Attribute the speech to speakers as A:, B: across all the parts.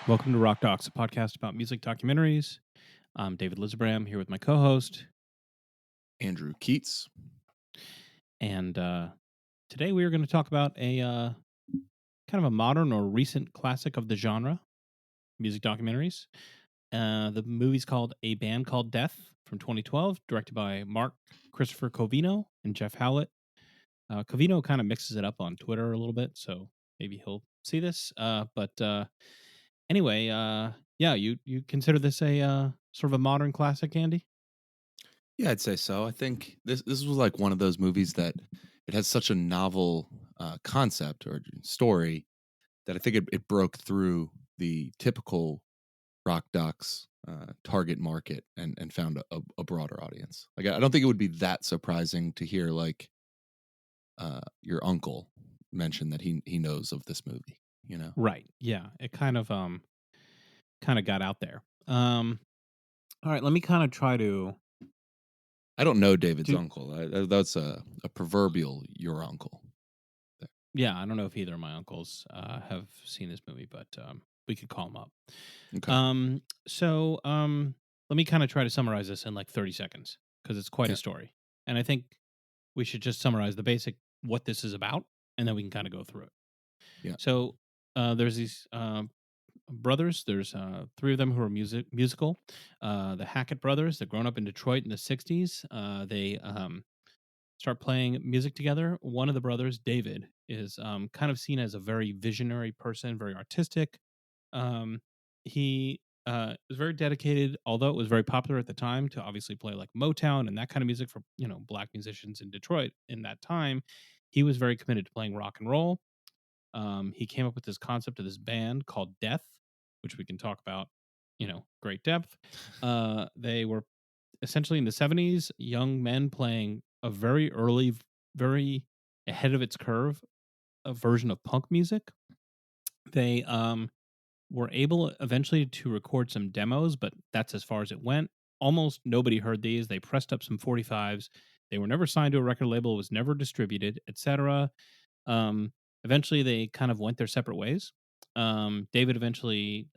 A: Welcome to Rock Docs, a podcast about music documentaries. I'm David Lizerbram here with my co-host,
B: Andrew Keatts.
A: and today we are going to talk about a kind of a modern or recent classic of the genre, music documentaries. The movie's called A Band Called Death from 2012, directed by Mark Christopher Covino and Jeff Howlett. Covino kind of mixes it up on Twitter a little bit, so maybe he'll see this. Anyway, yeah, you consider this a sort of a modern classic, Andy?
B: Yeah, I'd say so. I think this was like one of those movies that it has such a novel concept or story that I think it broke through the typical rock docs target market and found a broader audience. Like I don't think it would be that surprising to hear like your uncle mention that he knows of this movie. You know,
A: Right. Yeah. It kind of got out there. All right, let me kind of try to
B: I don't know David's
A: do
B: uncle. That's a proverbial your uncle.
A: yeah, I don't know if either of my uncles have seen this movie, but we could call them up.
B: Okay.
A: So let me kind of try to summarize this in like 30 seconds because it's quite a
B: Yeah.
A: story. And I think we should just summarize the basic what this is about and then we can kind of go through it.
B: Yeah.
A: So there's these brothers. There's three of them who are musical. The Hackett brothers. They're grown up in Detroit in the '60s. They start playing music together. One of the brothers, David, is kind of seen as a very visionary person, very artistic. He was very dedicated, although it was very popular at the time, to obviously play like Motown and that kind of music for black musicians in Detroit in that time. He was very committed to playing rock and roll. He came up with this concept of this band called Death, which we can talk about, great depth. They were essentially in the '70s, young men playing a very early, very ahead of its curve, a version of punk music. They were able eventually to record some demos, but that's as far as it went. Almost nobody heard these. They pressed up some 45s. They were never signed to a record label, was never distributed, etc. Um, Eventually, they kind of went their separate ways. David eventually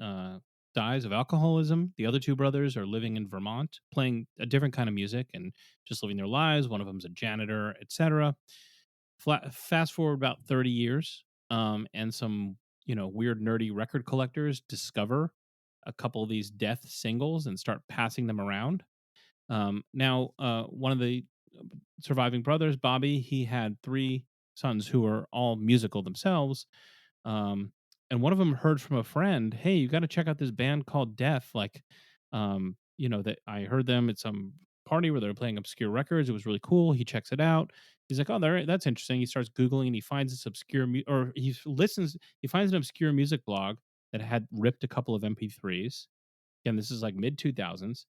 A: dies of alcoholism. The other two brothers are living in Vermont, playing a different kind of music and just living their lives. One of them's a janitor, etc. Fast forward about 30 years, and some weird nerdy record collectors discover a couple of these Death singles and start passing them around. Now, one of the surviving brothers, Bobby, he had three sons who were all musical themselves. Um, and one of them heard from a friend, "Hey, you got to check out this band called Death." That I heard them at some party where they were playing obscure records. It was really cool. He checks it out. He's like, "Oh, that's interesting." He starts googling and he finds this obscure, or he listens. He finds an obscure music blog that had ripped a couple of MP3s. Again, this is like mid 2000s.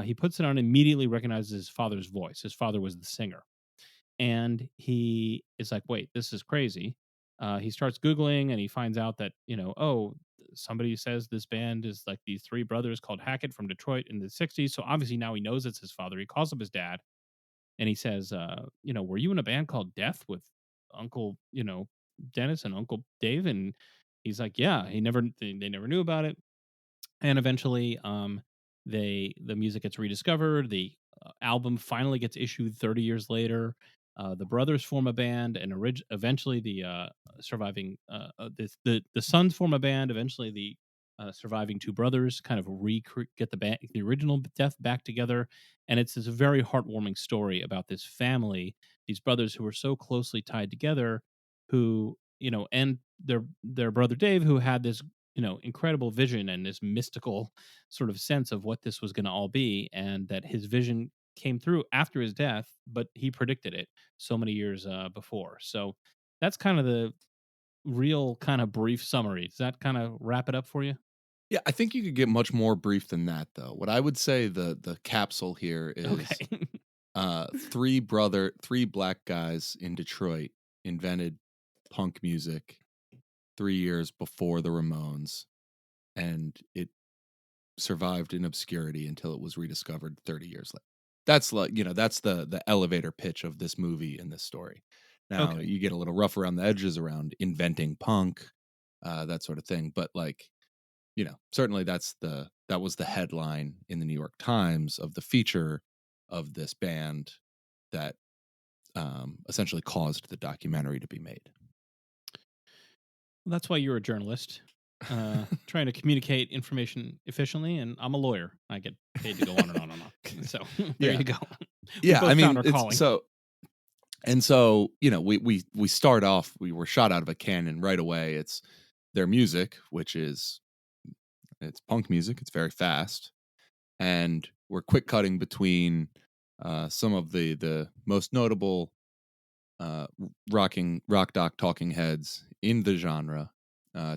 A: He puts it on, immediately recognizes his father's voice. His father was the singer. And he is like, wait, this is crazy. He starts Googling and he finds out that, oh, somebody says this band is like these three brothers called Hackett from Detroit in the '60s. So obviously now he knows it's his father. He calls up his dad and he says, were you in a band called Death with Uncle, Dennis and Uncle Dave? And he's like, yeah, they never knew about it. And eventually the music gets rediscovered. The album finally gets issued 30 years later. The brothers form a band, and eventually the surviving the sons form a band. Eventually the surviving two brothers kind of get the original Death back together, and it's this very heartwarming story about this family, these brothers who were so closely tied together, who and their brother Dave, who had this incredible vision and this mystical sort of sense of what this was going to all be, and that his vision came through after his death, but he predicted it so many years before. So that's kind of the real kind of brief summary. Does that kind of wrap it up for you?
B: Yeah, I think you could get much more brief than that, though. What I would say the capsule here is
A: Okay.
B: three black guys in Detroit invented punk music 3 years before the Ramones, and it survived in obscurity until it was rediscovered 30 years later. That's like, that's the elevator pitch of this movie and this story. Now
A: Okay.
B: you get a little rough around the edges around inventing punk, that sort of thing, but like certainly that was the headline in the New York Times of the feature of this band that essentially caused the documentary to be made.
A: That's why you're a journalist, trying to communicate information efficiently, and I'm a lawyer. I get paid to go on and on and on. So there
B: Yeah.
A: you go. We
B: Yeah, I
A: both found
B: mean,
A: our
B: it's
A: calling.
B: so and so, we start off, we were shot out of a cannon right away. It's their music, which is it's punk music, it's very fast, and we're quick cutting between some of the most notable rock doc talking heads in the genre,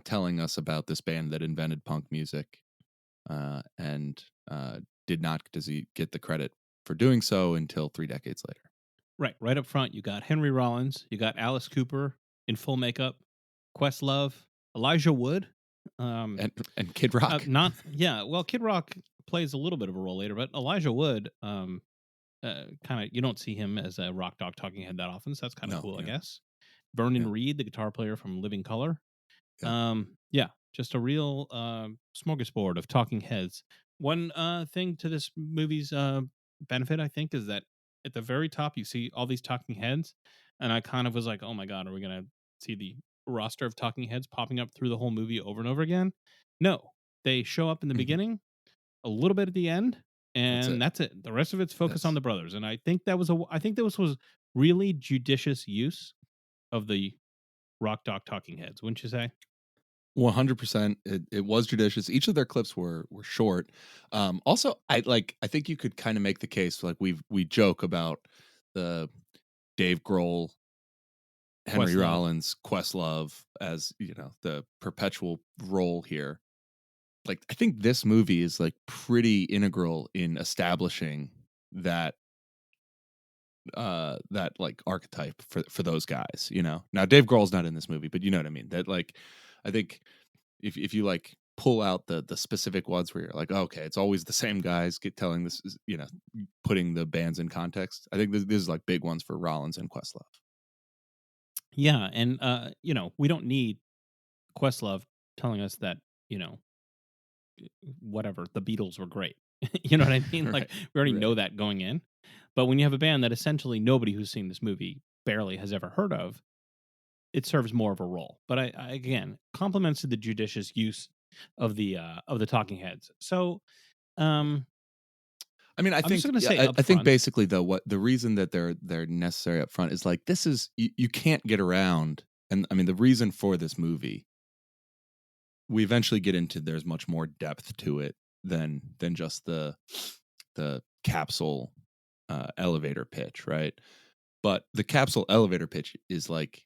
B: telling us about this band that invented punk music, and did not get the credit for doing so until 3 decades later.
A: Right up front, you got Henry Rollins, you got Alice Cooper in full makeup, Questlove, Elijah Wood. Um,
B: And Kid Rock.
A: not yeah. Well, Kid Rock plays a little bit of a role later, but Elijah Wood, kind of you don't see him as a rock dog talking head that often, so that's kind of
B: No,
A: cool, I
B: yeah,
A: guess. Vernon
B: yeah,
A: Reed, the guitar player from Living Color.
B: yeah.
A: Yeah, just a real smorgasbord of talking heads. One thing to this movie's benefit, I think, is that at the very top you see all these talking heads, and I kind of was like, "Oh my god, are we gonna see the roster of talking heads popping up through the whole movie over and over again?" No, they show up in the
B: Mhm.
A: beginning, a little bit at the end,
B: That's
A: and
B: it.
A: that's it. The rest of it's focused on
B: Yes.
A: the brothers, and I think this was really judicious use of the rock doc talking heads, wouldn't you say?
B: 100%. It was judicious. Each of their clips were short. Also, I think you could kind of make the case, like we joke about the Dave Grohl, Henry
A: Questlove.
B: Rollins, Questlove as, the perpetual role here. Like, I think this movie is like pretty integral in establishing that that like archetype for those guys. Now Dave Grohl's not in this movie, but you know what I mean. That, like, I think if you like pull out the specific ones where you're like, oh, okay, it's always the same guys get telling this, putting the bands in context. I think this is like big ones for Rollins and Questlove.
A: Yeah, and we don't need Questlove telling us that, you know, whatever, the Beatles were great. You know what I mean? Like
B: Right,
A: we already know
B: right.
A: that going in. But when you have a band that essentially nobody who's seen this movie barely has ever heard of, it serves more of a role. But I again, compliments to the judicious use of the talking heads. So,
B: Yeah.
A: um
B: I mean, I
A: I'm just
B: think
A: going to
B: yeah,
A: say
B: I,
A: up
B: I think
A: front.
B: basically though, what the reason that they're necessary up front is like, this is you can't get around, and I mean the reason for this movie, we eventually get into, there's much more depth to it than just the capsule elevator pitch, right? But the capsule elevator pitch is like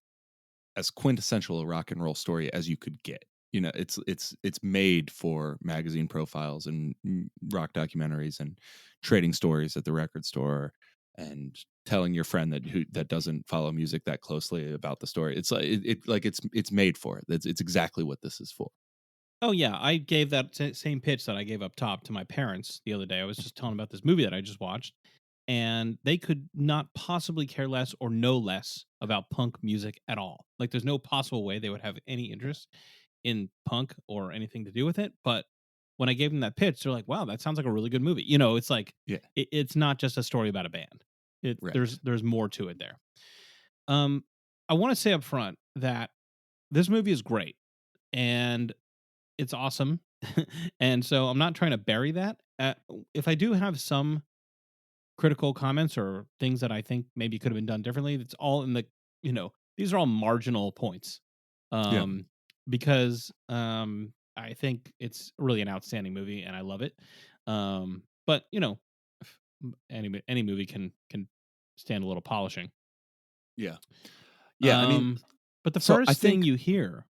B: as quintessential a rock and roll story as you could get. It's made for magazine profiles and rock documentaries and trading stories at the record store and telling your friend that doesn't follow music that closely about the story. It's like it's made for it. It's exactly what this is for.
A: Oh yeah, I gave that same pitch that I gave up top to my parents the other day. I was just telling about this movie that I just watched, and they could not possibly care less or know less about punk music at all. Like, there's no possible way they would have any interest in punk or anything to do with it. But when I gave them that pitch, they're like, "Wow, that sounds like a really good movie." It's like
B: Yeah,
A: it's not just a story about a band.
B: right.
A: There's more to it there. Um, I want to say up front that this movie is great and it's awesome. And so I'm not trying to bury that. If I do have some critical comments or things that I think maybe could have been done differently, it's all in these are all marginal points.
B: Yeah,
A: Um, because I think it's really an outstanding movie and I love it. But any movie can stand a little polishing.
B: yeah, yeah. I mean,
A: Um, but the
B: so I
A: first thing
B: think.
A: you hear,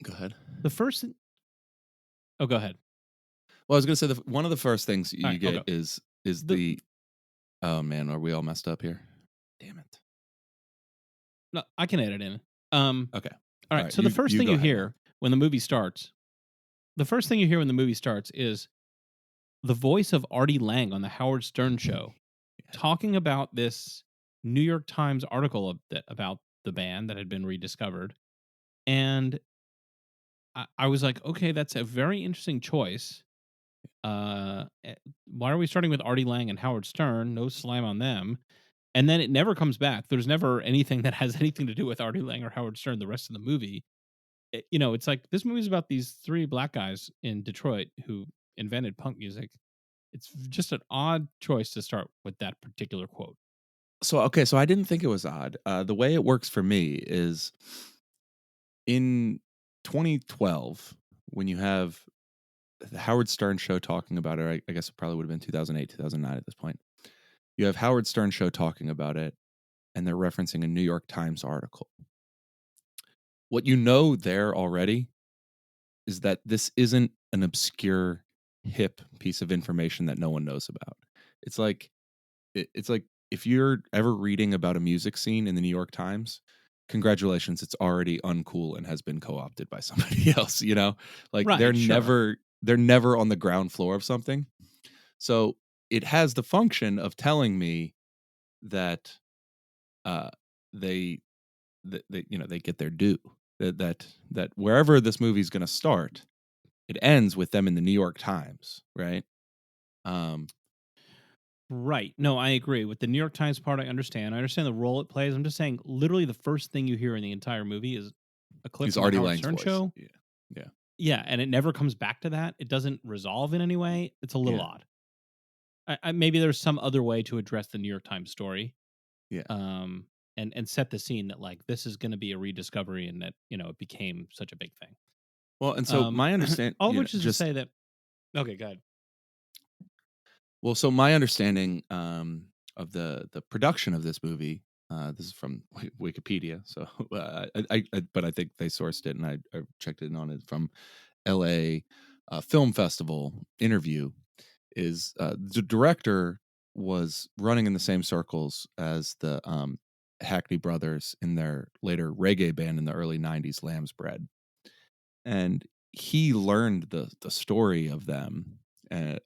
B: Go ahead.
A: the first, oh, go ahead.
B: Well, I was gonna say one of the first things
A: All
B: you
A: right, I'll
B: get
A: go.
B: is
A: The
B: the. Oh man, are we all messed up here? Damn it.
A: No, I can edit in. Um,
B: Okay.
A: all
B: All
A: right.
B: right.
A: So the first
B: You
A: thing
B: go
A: you
B: ahead now.
A: hear when the movie starts, the first thing you hear when the movie starts is the voice of Artie Lang on the Howard Stern show
B: Yeah.
A: talking about this New York Times article about the band that had been rediscovered. And I was like, okay, that's a very interesting choice. Why are we starting with Artie Lang and Howard Stern? No slam on them. And then it never comes back. There's never anything that has anything to do with Artie Lang or Howard Stern the rest of the movie. It's like this movie's about these three black guys in Detroit who invented punk music. It's just an odd choice to start with that particular quote.
B: So okay, so I didn't think it was odd. The way it works for me is in 2012 when you have the Howard Stern show talking about it. I guess it probably would have been 2008, 2009 at this point. You have Howard Stern show talking about it, and they're referencing a New York Times article. What you know there already is that this isn't an obscure, hip piece of information that no one knows about. It's like it's like if you're ever reading about a music scene in the New York Times, congratulations, it's already uncool and has been co-opted by somebody else, you know? Like
A: Right, sure.
B: they're never on the ground floor of something. So it has the function of telling me that uh they they get their due. That wherever this movie's going to start, it ends with them in the New York Times, right? Um
A: Right. No, I agree. With the New York Times part, I understand. I understand the role it plays. I'm just saying, literally, the first thing you hear in the entire movie is a clip
B: is
A: from the
B: Artie
A: Howard
B: Lang's
A: Stern
B: voice.
A: show.
B: Yeah. Yeah.
A: Yeah, and it never comes back to that. It doesn't resolve in any way. It's a little
B: Yeah.
A: odd. Maybe there's some other way to address the New York Times story,
B: Yeah.
A: um, and set the scene that like this is going to be a rediscovery, and that it became such a big thing.
B: Well, and so my understand,
A: All of which is to say that okay, good.
B: so my understanding of the production of this movie, this is from Wikipedia, so but I think they sourced it, and I checked in on it from L.A. Film Festival interview. Is the director was running in the same circles as the Hackney brothers in their later reggae band in the early '90s, Lamb's Bread, and he learned the story of them, and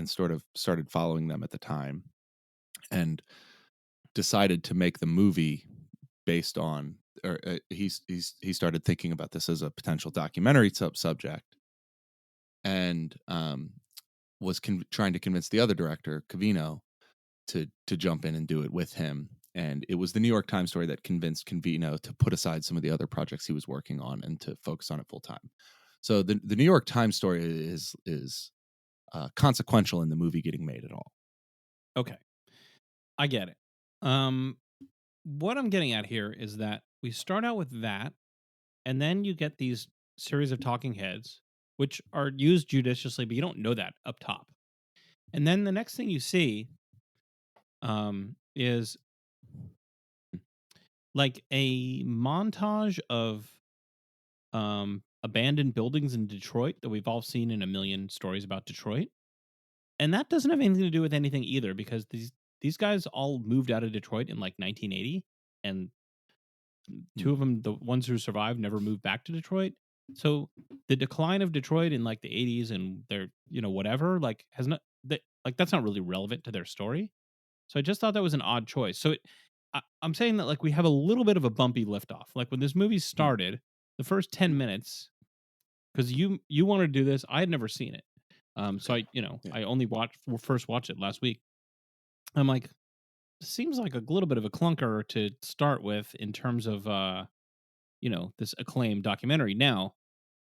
B: sort of started following them at the time, and decided to make the movie based on, or he started thinking about this as a potential documentary subject, and was trying to convince the other director, Covino, to jump in and do it with him. And it was the New York Times story that convinced Covino to put aside some of the other projects he was working on and to focus on it full time. So the New York Times story is consequential in the movie getting made at all.
A: Okay, I get it. Um, what I'm getting at here is that we start out with that, and then you get these series of talking heads, which are used judiciously, but you don't know that up top. And then the next thing you see is like a montage of abandoned buildings in Detroit that we've all seen in a million stories about Detroit. And that doesn't have anything to do with anything either, because these guys all moved out of Detroit in like 1980, and
B: Hmm.
A: two of them, the ones who survived, never moved back to Detroit. So the decline of Detroit in like the 80s and their whatever like has not that like that's not really relevant to their story. So I just thought that was an odd choice. So I'm saying that like we have a little bit of a bumpy liftoff. Like when this movie
B: Hmm.
A: started, the first 10 minutes, because you wanted to do this, I had never seen it. So
B: Okay. Yeah.
A: I only first watched it last week. I'm like, seems like a little bit of a clunker to start with in terms of this acclaimed documentary. Now,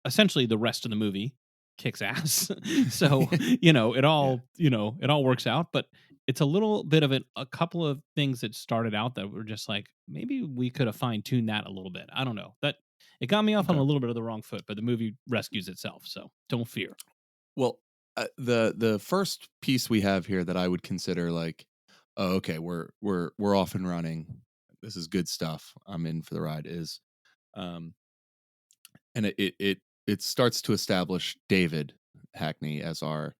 A: essentially the rest of the movie kicks ass. So,
B: Yeah.
A: it all works out, but it's a little bit of a couple of things that started out that were just like maybe we could have fine-tuned that a little bit. I don't know. That it got me off on a
B: Okay.
A: little bit of the wrong foot, but the movie rescues itself, so don't fear.
B: Well, the first piece we have here that I would consider like, oh, okay, we're off and running. This is good stuff. I'm in for the ride. Is um, and it starts to establish David Hackney as our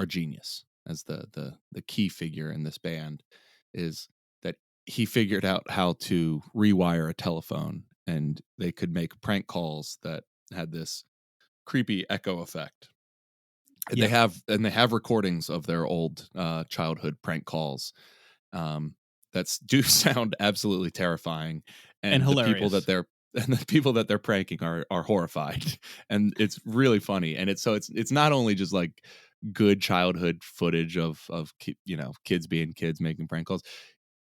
B: genius, as the key figure in this band. Is that he figured out how to rewire a telephone, and they could make prank calls that had this creepy echo effect.
A: Yeah,
B: They have recordings of their old childhood prank calls, that's do sound absolutely terrifying,
A: and
B: and the people that
A: hilarious.
B: and the people that they're pranking are horrified, and it's really funny. And it's not only just like good childhood footage of kids being kids making prank calls.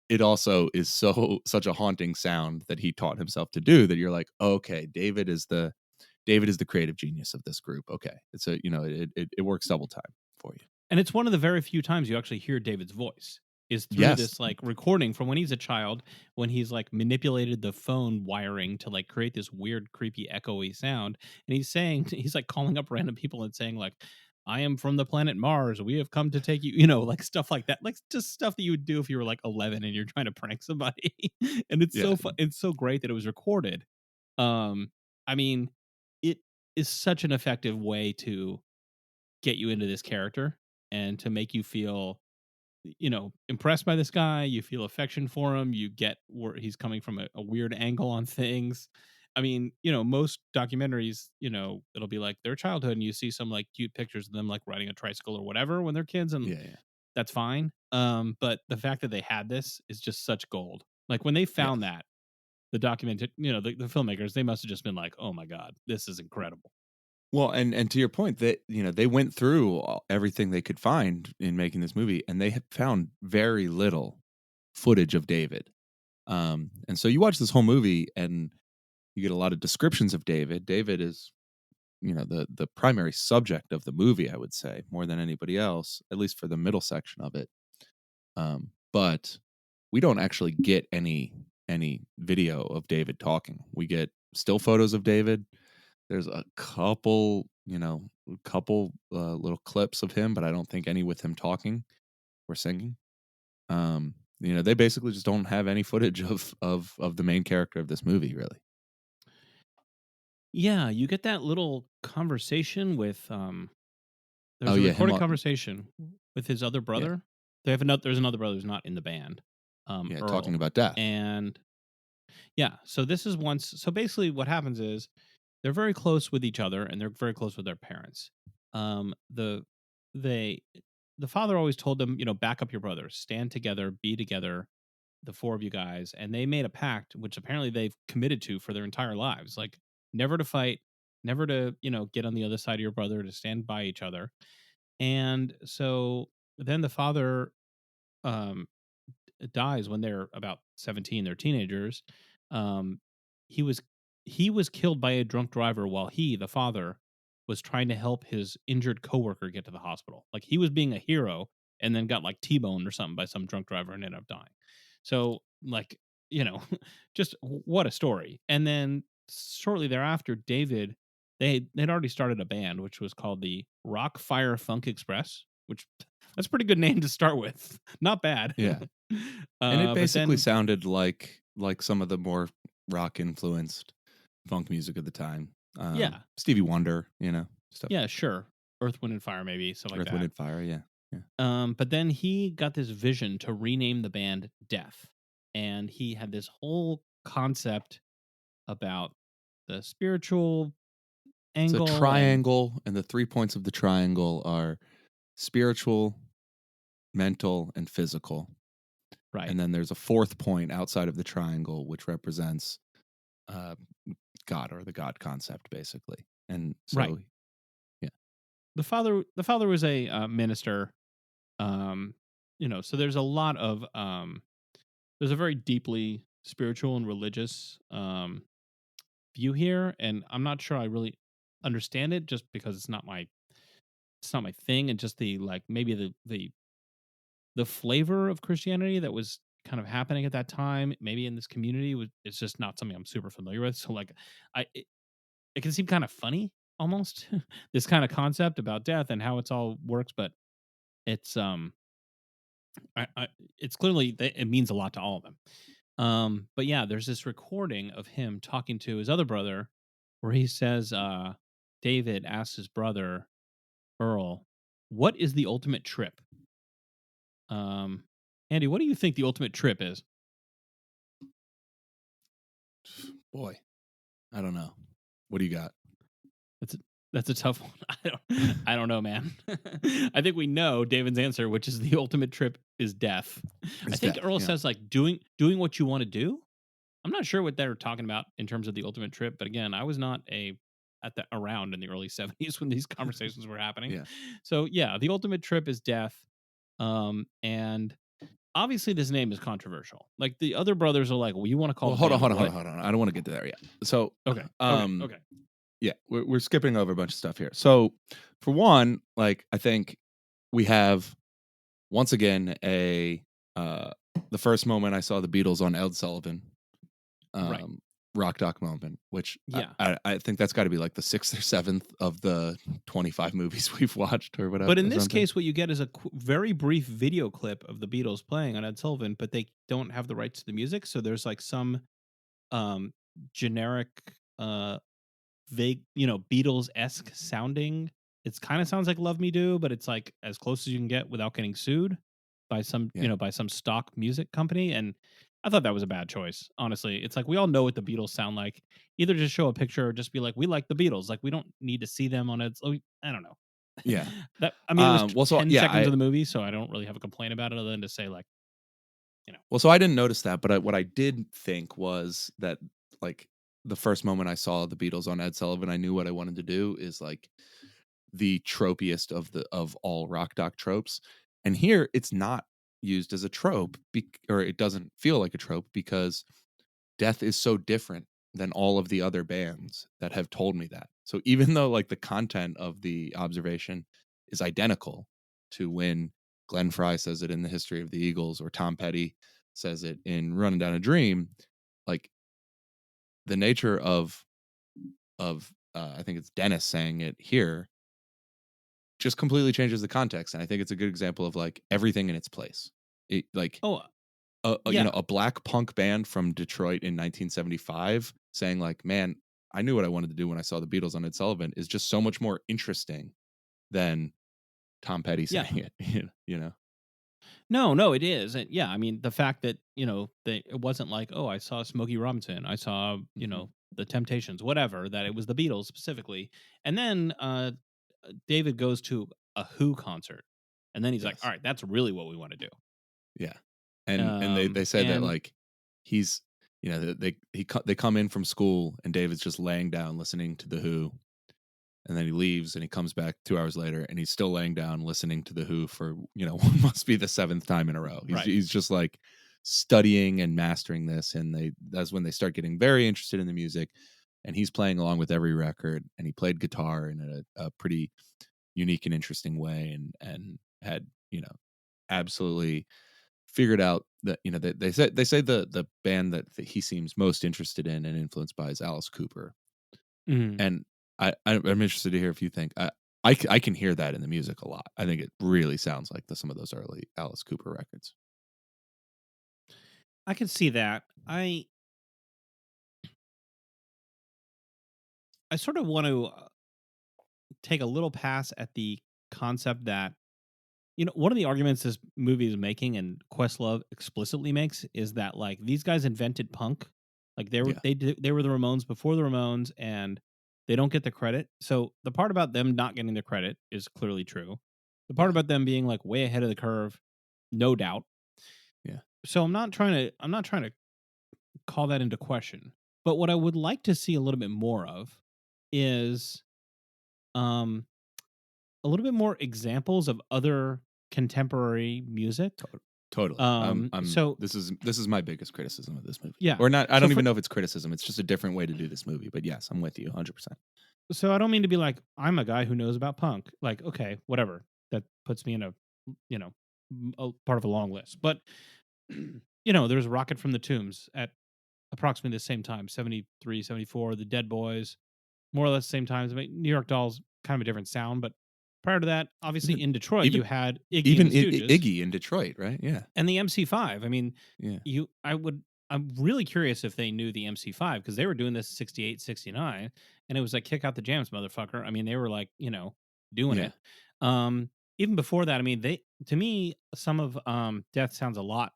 B: It also is such a haunting sound that he taught himself to do that you're like, okay, David is the creative genius of this group. Okay, it's a it works double time for you.
A: And it's one of the very few times you actually hear David's voice is through
B: Yes,
A: this like recording from when he's a child, when he's like manipulated the phone wiring to like create this weird, creepy, echoey sound. And he's saying, he's like calling up random people and saying, like, I am from the planet Mars. We have come to take you, like stuff like that. Like just stuff that you would do if you were like 11 and you're trying to prank somebody. And it's
B: yeah,
A: so fun. It's so great that it was recorded. Um, I mean, it is such an effective way to get you into this character and to make you feel impressed by this guy. You feel affection for him. You get where he's coming from a weird angle on things. I mean, most documentaries, it'll be like their childhood and you see some like cute pictures of them like riding a tricycle or whatever when they're kids, and
B: yeah,
A: that's fine. But the fact that they had this is just such gold. Like when they found
B: yes.
A: that, the document, the filmmakers, they must have just been like, oh my God, this is incredible.
B: Well, and to your point, that they went through everything they could find in making this movie, and they had found very little footage of David. And so you watch this whole movie, and you get a lot of descriptions of David. David is, the primary subject of the movie, I would say, more than anybody else, at least for the middle section of it. But we don't actually get any video of David talking. We get still photos of David. There's a couple little clips of him, but I don't think any with him talking or singing. They basically just don't have any footage of the main character of this movie, really.
A: Yeah, you get that little conversation with
B: Oh
A: there's a
B: yeah, him.
A: recorded conversation with his other
B: Yeah,
A: brother. There's another brother who's not in the band,
B: yeah, talking
A: Earl.
B: about death.
A: And yeah, so this is once so basically what happens is they're very close with each other and they're very close with their parents. The they the father always told them, back up your brothers, stand together, be together, the four of you guys, and they made a pact which apparently they've committed to for their entire lives, like never to fight, never to, get on the other side of your brother, to stand by each other. And so then the father um dies when they're about 17, they're teenagers. Um he was he was killed by a drunk driver while he, the father, was trying to help his injured coworker get to the hospital. Like he was being a hero and then got like T-boned or something by some drunk driver and ended up dying. So like, you know, just what a story. And then shortly thereafter, David, they'd already started a band which was called the Rock Fire Funk Express, which that's a pretty good name to start with. Not bad.
B: Yeah, and it
A: But
B: basically
A: then,
B: sounded like some of the more rock influenced funk music of the time.
A: yeah,
B: Stevie Wonder, stuff.
A: yeah, sure. Earth, Wind, and Fire, maybe stuff like
B: Earth, Wind,
A: that.
B: and Fire. Yeah, yeah.
A: But then he got this vision to rename the band Death, and he had this whole concept about the spiritual
B: It's a
A: angle and
B: triangle, and the 3 points of the triangle are spiritual, mental, and physical.
A: right,
B: And then there's a fourth point outside of the triangle, which represents uh, God, or the God concept, basically. And
A: right.
B: so, yeah,
A: The father was a minister. Um, so there's a lot of there's a very deeply spiritual and religious view here, and I'm not sure I really understand it just because it's not my thing, and just the like maybe the flavor of Christianity that was kind of happening at that time, maybe in this community, was it's just not something I'm super familiar with. So like, it can seem kind of funny almost this kind of concept about death and how it's all works, but it's it's clearly it means a lot to all of them. But yeah, there's this recording of him talking to his other brother, where he says, David asks his brother Earl, "What is the ultimate trip?" Um, Andy, what do you think the ultimate trip is?
B: boy, I don't know. What do you got?
A: That's a, that's a tough one. I don't know, man. I think we know David's answer, which is the ultimate trip is death. I
B: It's
A: think
B: death.
A: Earl
B: Yeah.
A: says like doing what you want to do. I'm not sure what they're talking about in terms of the ultimate trip, but again, I was not a at the around in the early 70s when these conversations were happening.
B: Yeah.
A: So yeah, the ultimate trip is death. And obviously this name is controversial. Like the other brothers are like, well, you want to call
B: Well,
A: the
B: hold on,
A: band
B: hold on, hold on,
A: what?
B: hold on. I don't want to get to there yet. So,
A: Okay. Okay.
B: um,
A: Okay.
B: yeah, we're skipping over a bunch of stuff here. So, for one, like I think we have once again a uh the first moment I saw the Beatles on Ed Sullivan,
A: Right.
B: um, rock doc moment, which
A: Yeah.
B: I think that's got to be like the sixth or seventh of the 25 movies we've watched or whatever
A: But in
B: or
A: this
B: something.
A: case, what you get is a very brief video clip of the Beatles playing on Ed Sullivan, but they don't have the rights to the music. So there's like some um generic vague, Beatles esque sounding. It's kind of sounds like Love Me Do, but it's like as close as you can get without getting sued by some,
B: Yeah,
A: by some stock music company. And I thought that was a bad choice. Honestly, it's like we all know what the Beatles sound like. Either just show a picture or just be like, we like the Beatles. Like we don't need to see them on it. I don't know.
B: yeah.
A: That I mean, it was
B: Well, so
A: 10
B: yeah,
A: seconds of the movie, so I don't really have a complaint about it other than to say like, you know,
B: well, so I didn't notice that, but what I did think was that like the first moment I saw the Beatles on Ed Sullivan, I knew what I wanted to do is like the tropiest of all rock doc tropes. And here it's not used as a trope or it doesn't feel like a trope because death is so different than all of the other bands that have told me that. So even though like the content of the observation is identical to when Glenn Fry says it in The History of the Eagles or Tom Petty says it in Running Down a Dream, like the nature of I think it's Dennis saying it here just completely changes the context, and I think it's a good example of like everything in its place. It like
A: oh
B: you
A: yeah,
B: know, a black punk band from Detroit in 1975 saying like, "Man, I knew what I wanted to do when I saw the Beatles on Ed Sullivan," is just so much more interesting than Tom Petty
A: yeah.
B: saying it. You know?
A: No, no, it is. And yeah, I mean, the fact that, it wasn't like, oh, I saw Smokey Robinson, I saw,
B: Mhm.
A: the Temptations, whatever, that it was the Beatles specifically. And then David goes to a Who concert. And then he's like, all
B: Yes.
A: right, that's really what we want to do.
B: Yeah. And they say that
A: And
B: like he's you know they come in from school and David's just laying down listening to the Who, and then he leaves and he comes back 2 hours later and he's still laying down listening to the Who for what must be the seventh time in a row.
A: right.
B: He's just like studying and mastering this, and that's when they start getting very interested in the music, and he's playing along with every record, and he played guitar in a pretty unique and interesting way, and had absolutely figured out that they say the band that he seems most interested in and influenced by is Alice Cooper,
A: Mhm.
B: and I'm interested to hear if you think I can hear that in the music a lot. I think it really sounds like some of those early Alice Cooper records.
A: I can see that. I sort of want to take a little pass at the concept that, one of the arguments this movie is making and Questlove explicitly makes is that like these guys invented punk. Like
B: Yeah,
A: they were the Ramones before the Ramones and they don't get the credit. So the part about them not getting the credit is clearly true. The part
B: yeah,
A: about them being like way ahead of the curve, no doubt.
B: yeah.
A: So I'm not trying to call that into question. But what I would like to see a little bit more of is um a little bit more examples of other contemporary music.
B: To- Totally.
A: So
B: This is my biggest criticism of this movie,
A: yeah.
B: or not. I
A: So
B: don't
A: for
B: even know if it's criticism. It's just a different way to do this movie. But yes, I'm with you 100%.
A: so I don't mean to be like I'm a guy who knows about punk. Like okay, whatever. That puts me in a part of a long list. But there's Rocket from the Tombs at approximately the same time, 73, 74. The Dead Boys, more or less the same times. I mean, New York Dolls, kind of a different sound, but prior to that, obviously
B: Even
A: in Detroit, you
B: even
A: had Iggy and
B: even
A: the Stooges
B: Iggy in Detroit, right? Yeah,
A: and the MC5. I mean,
B: yeah,
A: I'm really curious if they knew the MC5 because they were doing this 68, 69, and it was like kick out the jams, motherfucker. I mean, they were like, doing
B: yeah,
A: it. Um, Even before that, I mean, to me, some of Death sounds a lot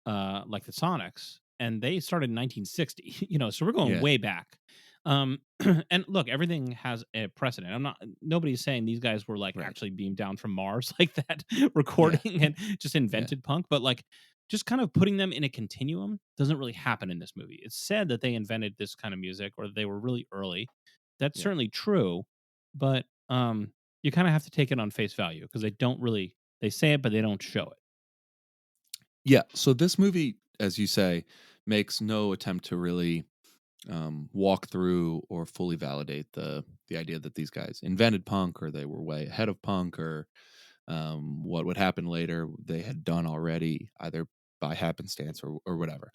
A: like the Sonics, and they started in 1960. So we're going
B: yeah.
A: way back. And look, everything has a precedent. Nobody's saying these guys were like
B: Right.
A: actually beamed down from Mars like that,
B: Yeah,
A: recording and just
B: yeah,
A: invented punk, but like just kind of putting them in a continuum doesn't really happen in this movie. It's said that they invented this kind of music or they were really early. That's
B: Yeah.
A: certainly true, but you kind of have to take it on face value because they don't really they say it, but they don't show it.
B: Yeah. So this movie, as you say, makes no attempt to really walk through or fully validate the idea that these guys invented punk or they were way ahead of punk or what would happen later they had done already either by happenstance or whatever.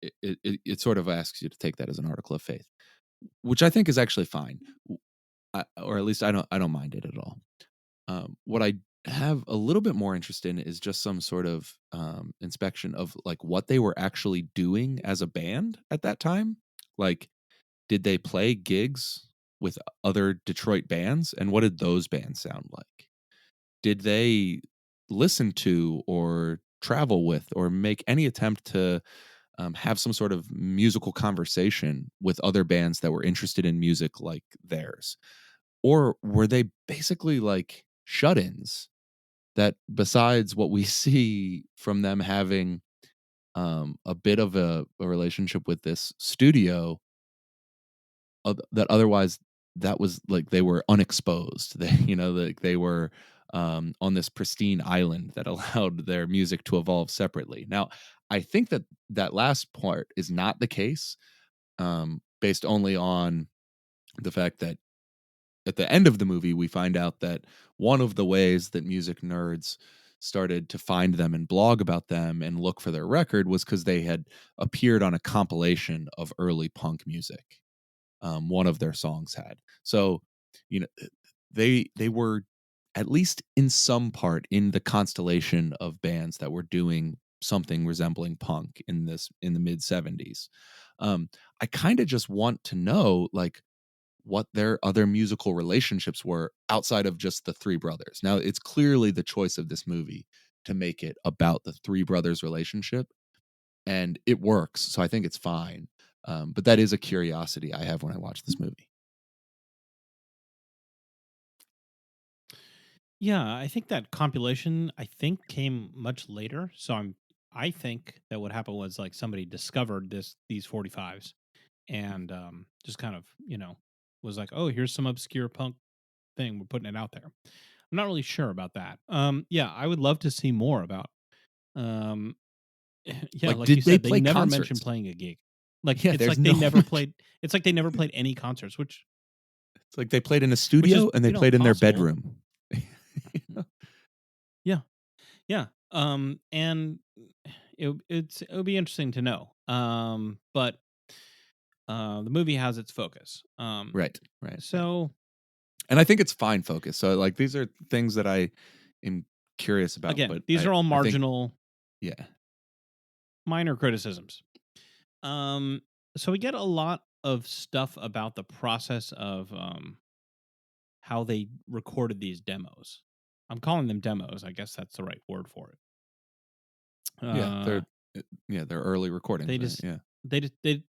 B: It sort of asks you to take that as an article of faith, which I think is actually fine, or at least I don't mind it at all. What I have a little bit more interest in is just some sort of inspection of like what they were actually doing as a band at that time. Like, did they play gigs with other Detroit bands, and what did those bands sound like? Did they listen to or travel with or make any attempt to have some sort of musical conversation with other bands that were interested in music like theirs? Or were they basically like shut ins that, besides what we see from them having a bit of a relationship with this studio, that otherwise that was like they were unexposed. They, like they were on this pristine island that allowed their music to evolve separately. Now, I think that that last part is not the case, based only on the fact that at the end of the movie, we find out that one of the ways that music nerds started to find them and blog about them and look for their record was because they had appeared on a compilation of early punk music. One of their songs had. So, you know, they were at least in some part in the constellation of bands that were doing something resembling punk in the mid 70s. I kind of just want to know like what their other musical relationships were outside of just the three brothers. Now, it's clearly the choice of this movie to make it about the three brothers relationship, and it works, so I think it's fine. But that is a curiosity I have when I watch this movie.
A: Yeah, I think that compilation I think came much later. I think that what happened was like somebody discovered these 45s and just kind of, was like, "Oh, here's some obscure punk thing. We're putting it out there." I'm not really sure about that. Yeah, I would love to see more about um yeah,
B: Like,
A: like you
B: did they
A: said, they
B: play
A: never mentioned
B: concerts?
A: playing a gig. Like
B: Yeah,
A: it's
B: there's
A: like they
B: no
A: never
B: mention.
A: played it's like they never played any concerts,
B: It's like they played in a
A: which is,
B: studio and they played in their
A: possible.
B: bedroom.
A: Yeah. Yeah. And it would be interesting to know. But the movie has its focus.
B: Right, right, right.
A: So
B: And I think it's fine focus. So, like, these are things that I am curious about,
A: again,
B: but
A: these are all
B: I think
A: marginal,
B: yeah.
A: minor criticisms. Um, so we get a lot of stuff about the process of how they recorded these demos. I'm calling them demos. I guess that's the right word for it.
B: Yeah,
A: Uh,
B: they're early
A: they
B: recordings, right?
A: just
B: Yeah.
A: they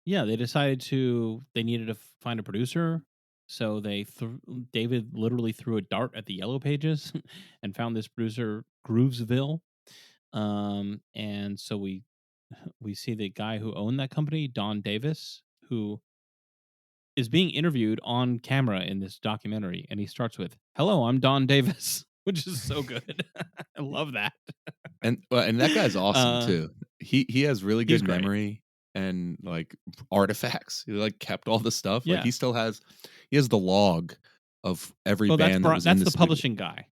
A: yeah, they decided they needed to find a producer. So David literally threw a dart at the yellow pages and found this producer Groovesville. And so we see the guy who owned that company, Don Davis, who is being interviewed on camera in this documentary, and he starts with, "Hello, I'm Don Davis," which is so good. I love that.
B: And that guy's awesome
A: Uh,
B: too. He has really
A: he's
B: good
A: great.
B: memory and, like, artifacts. He, like, kept all the stuff. Like,
A: Yeah.
B: he has the log of every
A: Oh,
B: band that was in
A: That's
B: the
A: the
B: studio.
A: publishing guy.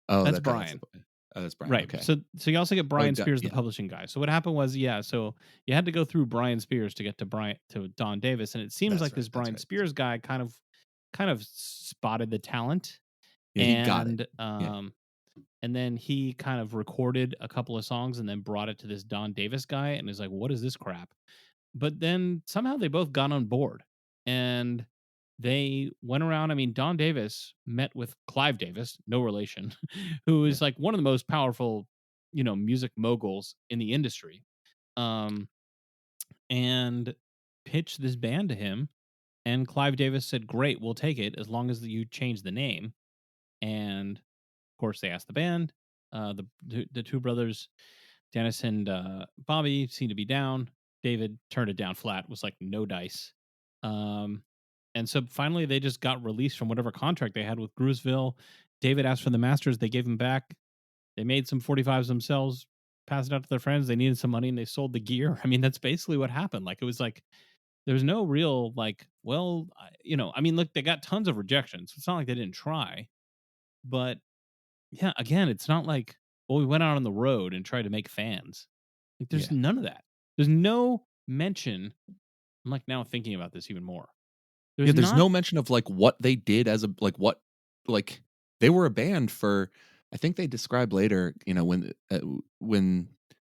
B: Oh,
A: That's
B: that guy that's
A: Brian.
B: that's Brian,
A: Right.
B: okay.
A: So you also get
B: Oh,
A: Brian Spears, the
B: yeah.
A: publishing guy. So what happened was, yeah, so you had to go through Brian Spears to get to Don Davis, and it seems like this
B: That's
A: Brian
B: right, that's
A: Spears guy kind of spotted the talent,
B: yeah, he got it.
A: and
B: Yeah,
A: then he kind of recorded a couple of songs and then brought it to this Don Davis guy and is like, "What is this crap?" But then somehow they both got on board and they went around. I mean, Don Davis met with Clive Davis, no relation, who
B: yeah.
A: is like one of the most powerful, music moguls in the industry. Um, and pitched this band to him. And Clive Davis said, "Great, we'll take it as long as you change the name." And of course, they asked the band. The two brothers Dennis and Bobby seemed to be down. David turned it down flat, was like, no dice. Um, and so finally they just got released from whatever contract they had with Groovesville. David asked for the masters. They gave him back. They made some 45s themselves, passed it out to their friends. They needed some money and they sold the gear. I mean, that's basically what happened. Like, it was like, there was no real, like, well, I mean, look, they got tons of rejections. It's not like they didn't try. But yeah, again, it's not like, well, we went out on the road and tried to make fans. Like, there's
B: Yeah.
A: none of that. There's no mention. I'm like now thinking about this even more.
B: Yeah,
A: There's
B: there's
A: not.
B: no mention of, like, what they did as a like, they were a band for I think they describe later, when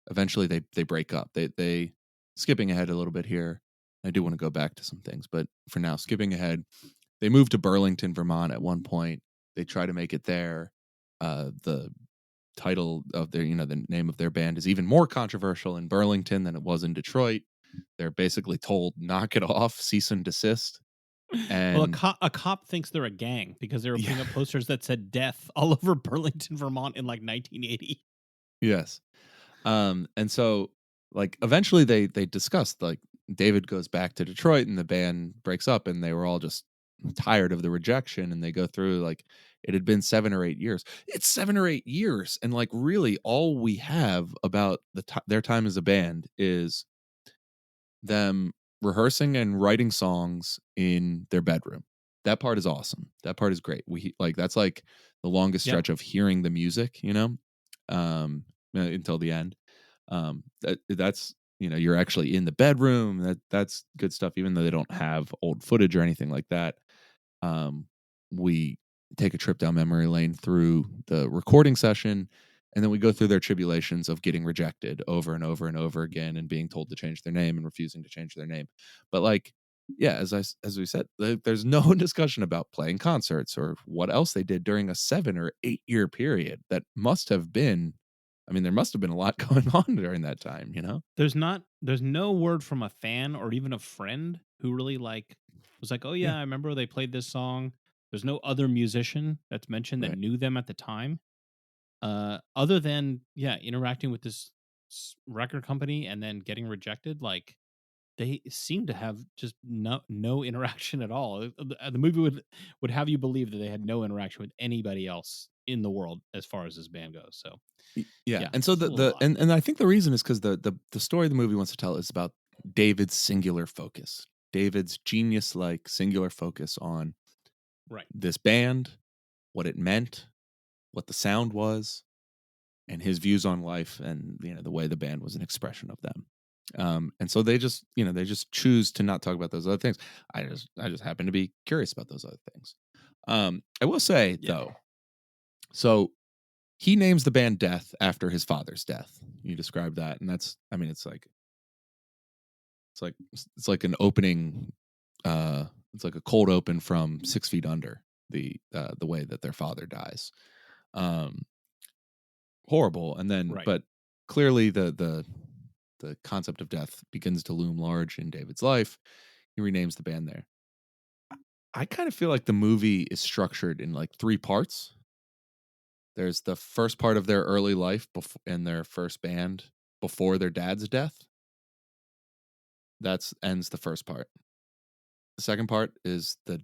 B: eventually they break up. They skipping ahead a little bit here, I do wanna go back to some things, but for now, skipping ahead, they moved to Burlington, Vermont at one point. They try to make it there. The title of the name of their band is even more controversial in Burlington than it was in Detroit. They're basically told, "Knock it off, cease and desist."
A: Well,
B: And
A: a cop thinks they're a gang because they were
B: yeah,
A: putting up posters that said "death" all over Burlington, Vermont, in like 1980.
B: yes. And so like eventually they discussed, like, David goes back to Detroit and the band breaks up and they were all just tired of the rejection, and they go through, like, it had been 7 or 8 years. It's 7 or 8 years, and, like, really all we have about their time as a band is them rehearsing and writing songs in their bedroom. That part is awesome. That part is great. That's like the longest
A: Yep.
B: stretch of hearing the music, until the end. That's you're actually in the bedroom. That's good stuff. Even though they don't have old footage or anything like that, we take a trip down memory lane through the recording session, and then we go through their tribulations of getting rejected over and over and over again and being told to change their name and refusing to change their name. But, like, yeah, as we said, there's no discussion about playing concerts or what else they did during a 7 or 8 year period. That must have been, I mean, there must have been a lot going on during that time.
A: There's no word from a fan or even a friend who really like was like, "Oh
B: Yeah,
A: yeah, I remember they played this song." There's no other musician that's mentioned that
B: right.
A: knew them at the time. Other than, yeah, interacting with this record company and then getting rejected, like, they seem to have just no interaction at all. The movie would have you believe that they had no interaction with anybody else in the world as far as this band goes. So
B: Yeah,
A: yeah,
B: and so
A: it's a little odd.
B: and I think the reason is because the story the movie wants to tell is about David's singular focus, David's genius like singular focus on
A: Right.
B: this band, what it meant, what the sound was, and his views on life, and the way the band was an expression of them. And so they just choose to not talk about those other things. I just happen to be curious about those other things. I will say
A: Yeah.
B: though, so he names the band Death after his father's death. You described that, and I mean, it's like an opening. It's like a cold open from 6 Feet Under, the way that their father dies. Um, Horrible, and then
A: Right.
B: but clearly the concept of death begins to loom large in David's life. He renames the band there. I kind of feel like the movie is structured in like three parts. There's the first part of their early life in their first band before their dad's death. That's ends the first part. The second part is the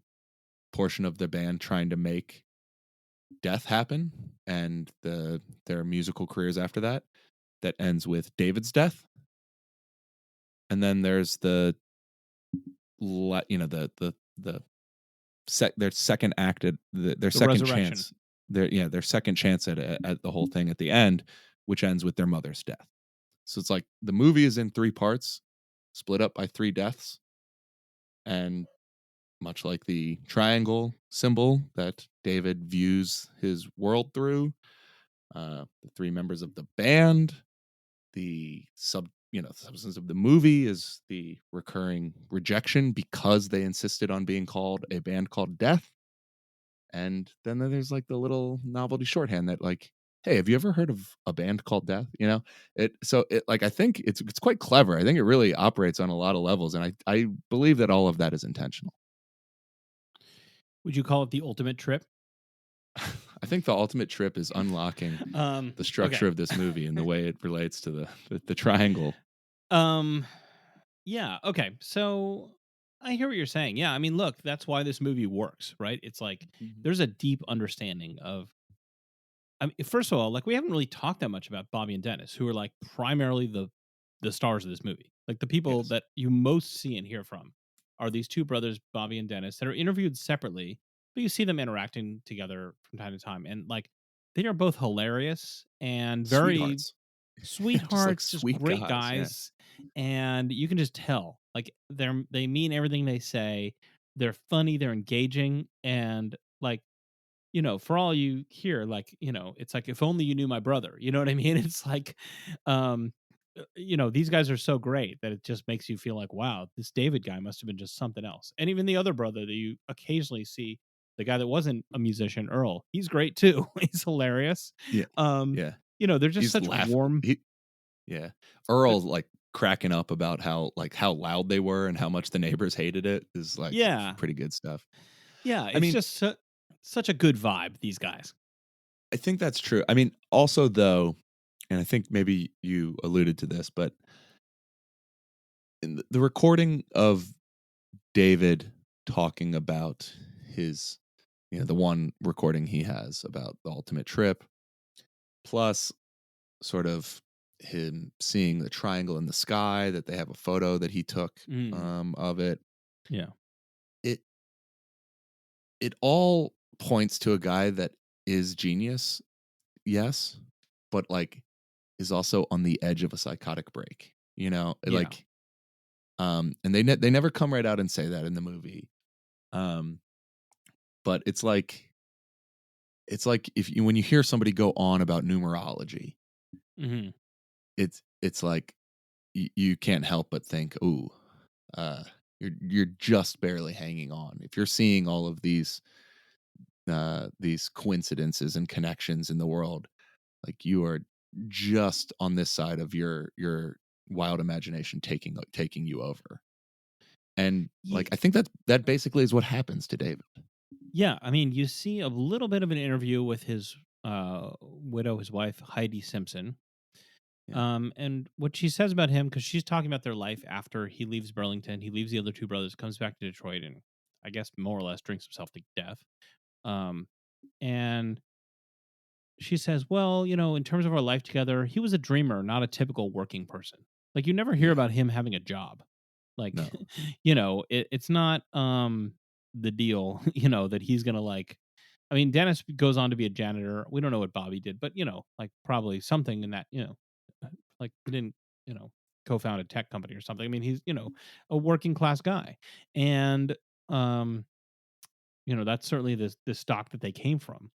B: portion of the band trying to make death happen and their musical careers after that. That ends with David's death. And then there's the their second act their
A: The
B: second
A: resurrection.
B: chance their second chance at the whole thing at the end, which ends with their mother's death. So it's like the movie is in three parts, split up by three deaths, and much like the triangle symbol that David views his world through, the three members of the band, the substance of the movie is the recurring rejection because they insisted on being called a band called Death. And then there's like the little novelty shorthand that, like, hey, have you ever heard of a band called Death? Like, I think it's quite clever. I think it really operates on a lot of levels, and I believe that all of that is intentional.
A: Would you call it the ultimate trip?
B: I think the ultimate trip is unlocking the
A: Okay.
B: structure of this movie and the way it relates to the triangle.
A: um, yeah. Okay. So I hear what you're saying. Yeah. I mean, look, that's why this movie works, right? It's like
B: Mhm.
A: there's a deep understanding of. I mean, first of all, like we haven't really talked that much about Bobby and Dennis, who are like primarily the stars of this movie. Like the people
B: Yes.
A: that you most see and hear from are these two brothers, Bobby and Dennis, that are interviewed separately, but you see them interacting together from time to time, and like they are both hilarious and very
B: Sweethearts. Just like
A: sweethearts, just
B: sweet
A: great
B: guys, yeah.
A: guys, and you can just tell like they mean everything they say. They're funny, they're engaging, and like for all you hear, like, it's like if only you knew my brother. You know what I mean? It's like, um, these guys are so great that it just makes you feel like, wow, this David guy must have been just something else. And even the other brother that you occasionally see, the guy that wasn't a musician, Earl, he's great too. He's hilarious.
B: Yeah.
A: Um,
B: Yeah.
A: they're just
B: He's
A: such warm.
B: yeah.
A: they're-
B: Earl, like, cracking up about how loud they were and how much the neighbors hated it is, like,
A: Yeah,
B: pretty good stuff.
A: yeah,
B: I
A: it's
B: mean,
A: just such a good vibe. These guys.
B: I think that's true. I mean, also, though, and I think maybe you alluded to this, but in the recording of David talking about his the one recording he has about the ultimate trip, plus sort of him seeing the triangle in the sky, that they have a photo that he took,
A: Mm,
B: of it.
A: yeah,
B: It it all points to a guy that is genius, yes, but, like, is also on the edge of a psychotic break,
A: yeah,
B: Like, and they never come right out and say that in the movie, um, but it's like if you when you hear somebody go on about numerology,
A: hmm
B: it's like you can't help but think, "Ooh, uh, you're just barely hanging on." If you're seeing all of these coincidences and connections in the world, like, you are just on this side of your wild imagination taking you over. And, like, I think that basically is what happens to David.
A: Yeah, I mean, you see a little bit of an interview with his widow, his wife Heidi Simpson,
B: Yeah.
A: and what she says about him, because she's talking about their life after he leaves Burlington, he leaves the other two brothers, comes back to Detroit, and I guess more or less drinks himself to death. Um, and she says, "Well, in terms of our life together, he was a dreamer, not a typical working person. Like you never hear
B: Yeah.
A: about him having a job. Like,
B: No.
A: it's not the deal, that he's gonna like. I mean, Dennis goes on to be a janitor. We don't know what Bobby did, but like probably something in that, like he didn't, co-found a tech company or something. I mean, he's a working class guy, and um, that's certainly the stock that they came from.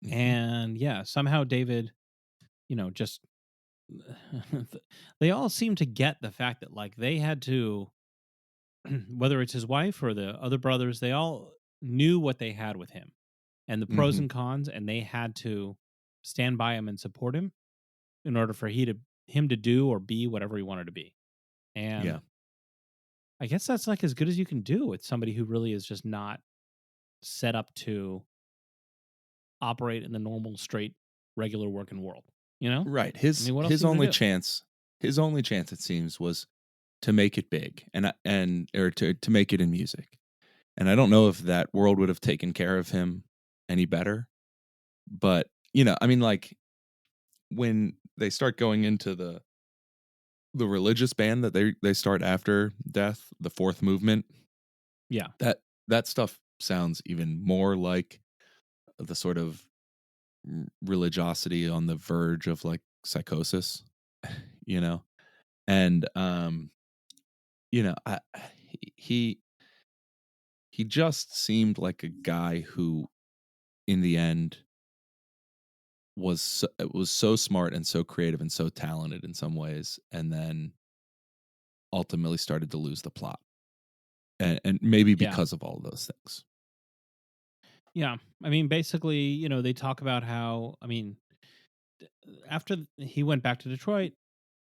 B: Mhm.
A: And yeah, somehow David, just they all seem to get the fact that like they had to, whether it's his wife or the other brothers, they all knew what they had with him and the pros
B: Mhm.
A: and cons, and they had to stand by him and support him in order for him to do or be whatever he wanted to be.
B: Yeah.
A: And I guess that's like as good as you can do with somebody who really is just not set up to operate in the normal, straight, regular working world. You know,
B: Right.
A: I
B: His
A: mean, what else
B: his
A: are you
B: only
A: gonna do?
B: chance his only chance, it seems, was to make it big and or to make it in music. And I don't know if that world would have taken care of him any better, but, I mean, like, when they start going into the religious band that they start after death, the fourth movement,
A: Yeah,
B: that stuff sounds even more like the sort of religiosity on the verge of, like, psychosis, you know? And, I he he just seemed like a guy who, in the end, was so smart and so creative and so talented in some ways, and then ultimately started to lose the plot, and maybe
A: yeah.
B: because of all of those things.
A: Yeah, I mean, basically, they talk about how, I mean, after he went back to Detroit,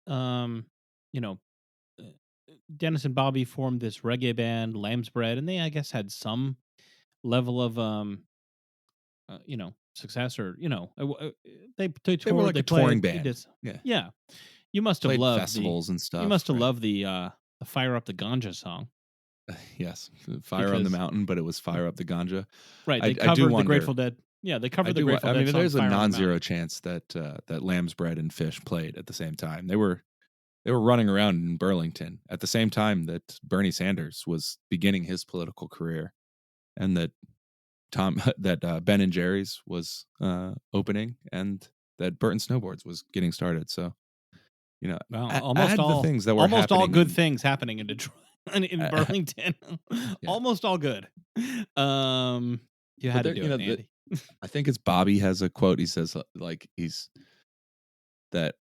A: um, you know, uh, Dennis and Bobby formed this reggae band, Lamb's Bread, and they, I guess, had some level of, success, or they
B: They were
A: toured,
B: like
A: they
B: a touring
A: played, he did.
B: band. Yeah.
A: Yeah, you must have
B: Played
A: loved
B: festivals and
A: you
B: stuff,
A: must have
B: right?
A: loved the Fire Up the Ganja song,
B: Yes. Fire on the
A: because
B: Mountain, but it was Fire Up the Ganja.
A: right, they
B: I do
A: covered the
B: wonder.
A: Grateful Dead. Yeah, they
B: I
A: covered the
B: do.
A: Grateful
B: I
A: Dead
B: mean,
A: song
B: there's a
A: "Fire on the
B: non-zero
A: Mountain."
B: chance that that Lamb's Bread and Fish played at the same time. They were running around in Burlington at the same time that Bernie Sanders was beginning his political career, and that Ben and Jerry's was opening, and that Burton Snowboards was getting started. So
A: Well,
B: add the things that were
A: almost all
B: happening
A: good
B: in.
A: things happening in Detroit and in
B: Uh,
A: Burlington.
B: yeah,
A: Almost all good. Um, you
B: but
A: had to
B: there,
A: do it, Andy.
B: I think it's Bobby has a quote. He says that